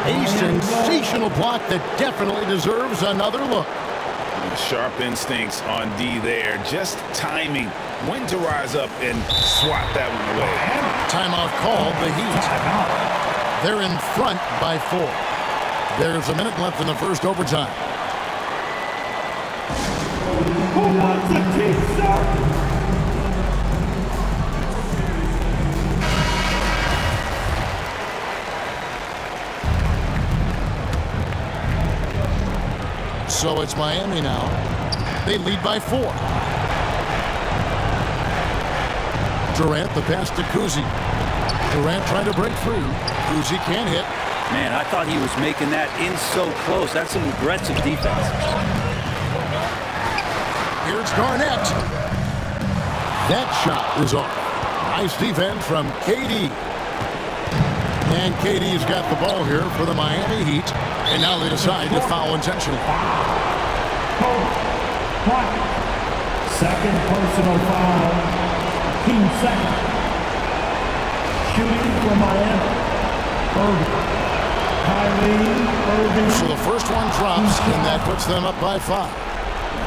A sensational block that definitely deserves another look. Sharp instincts on D there. Just timing when to rise up and swat that one away. Timeout called, the Heat. They're in front by 4. There's a minute left in the first overtime. Who wants a kickstart? So it's Miami now. They lead by 4. Durant, the pass to Kuzi. Durant trying to break free. Kuzi can't hit. Man, I thought he was making that in so close. That's some aggressive defense. Here's Garnett. That shot is off. Nice defense from KD. And KD's got the ball here for the Miami Heat. And now they decide to foul intentionally. Second personal foul. Team second. Shooting from Miami. Irving. So the first one drops, and that puts them up by 5.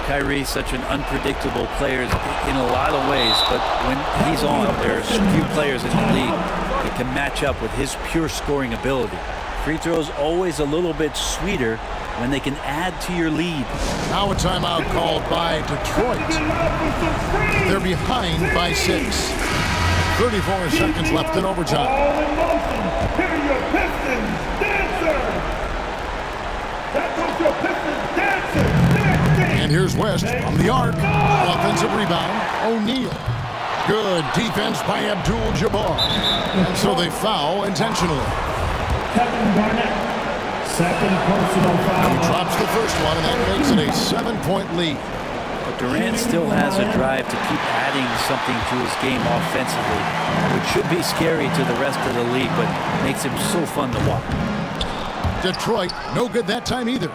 Kyrie's such an unpredictable player in a lot of ways, but when he's on, there's few players in the league that can match up with his pure scoring ability. Free throws always a little bit sweeter when they can add to your lead. Now a timeout called by Detroit. They're behind by 6. 34 seconds left in overtime. All in motion. Here your Pistons dancer. That was your Pistons dancer. And here's West from the arc. Offensive rebound, O'Neal. Good defense by Abdul-Jabbar. So they foul intentionally. Kevin Garnett. Second personal foul. He drops the first one, and that makes it a 7-point lead. But Durant still has a drive to keep adding something to his game offensively, which should be scary to the rest of the league, but makes him so fun to watch. Detroit, no good that time either.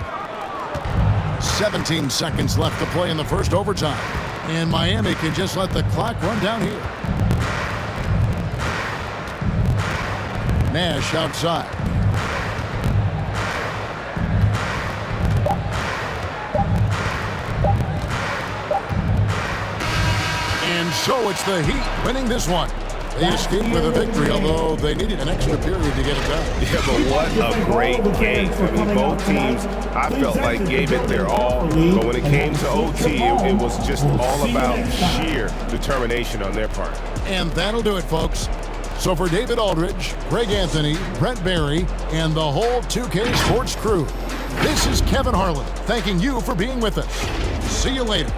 17 seconds left to play in the first overtime. And Miami can just let the clock run down here. Nash outside. And so it's the Heat winning this one. They escaped with a victory, although they needed an extra period to get it done. Yeah, but what a great game. I mean, both teams, I felt like, gave it their all. But when it came to OT, it was just all about sheer determination on their part. And that'll do it, folks. So for David Aldridge, Greg Anthony, Brent Barry, and the whole 2K Sports crew, this is Kevin Harlan thanking you for being with us. See you later.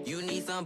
You need some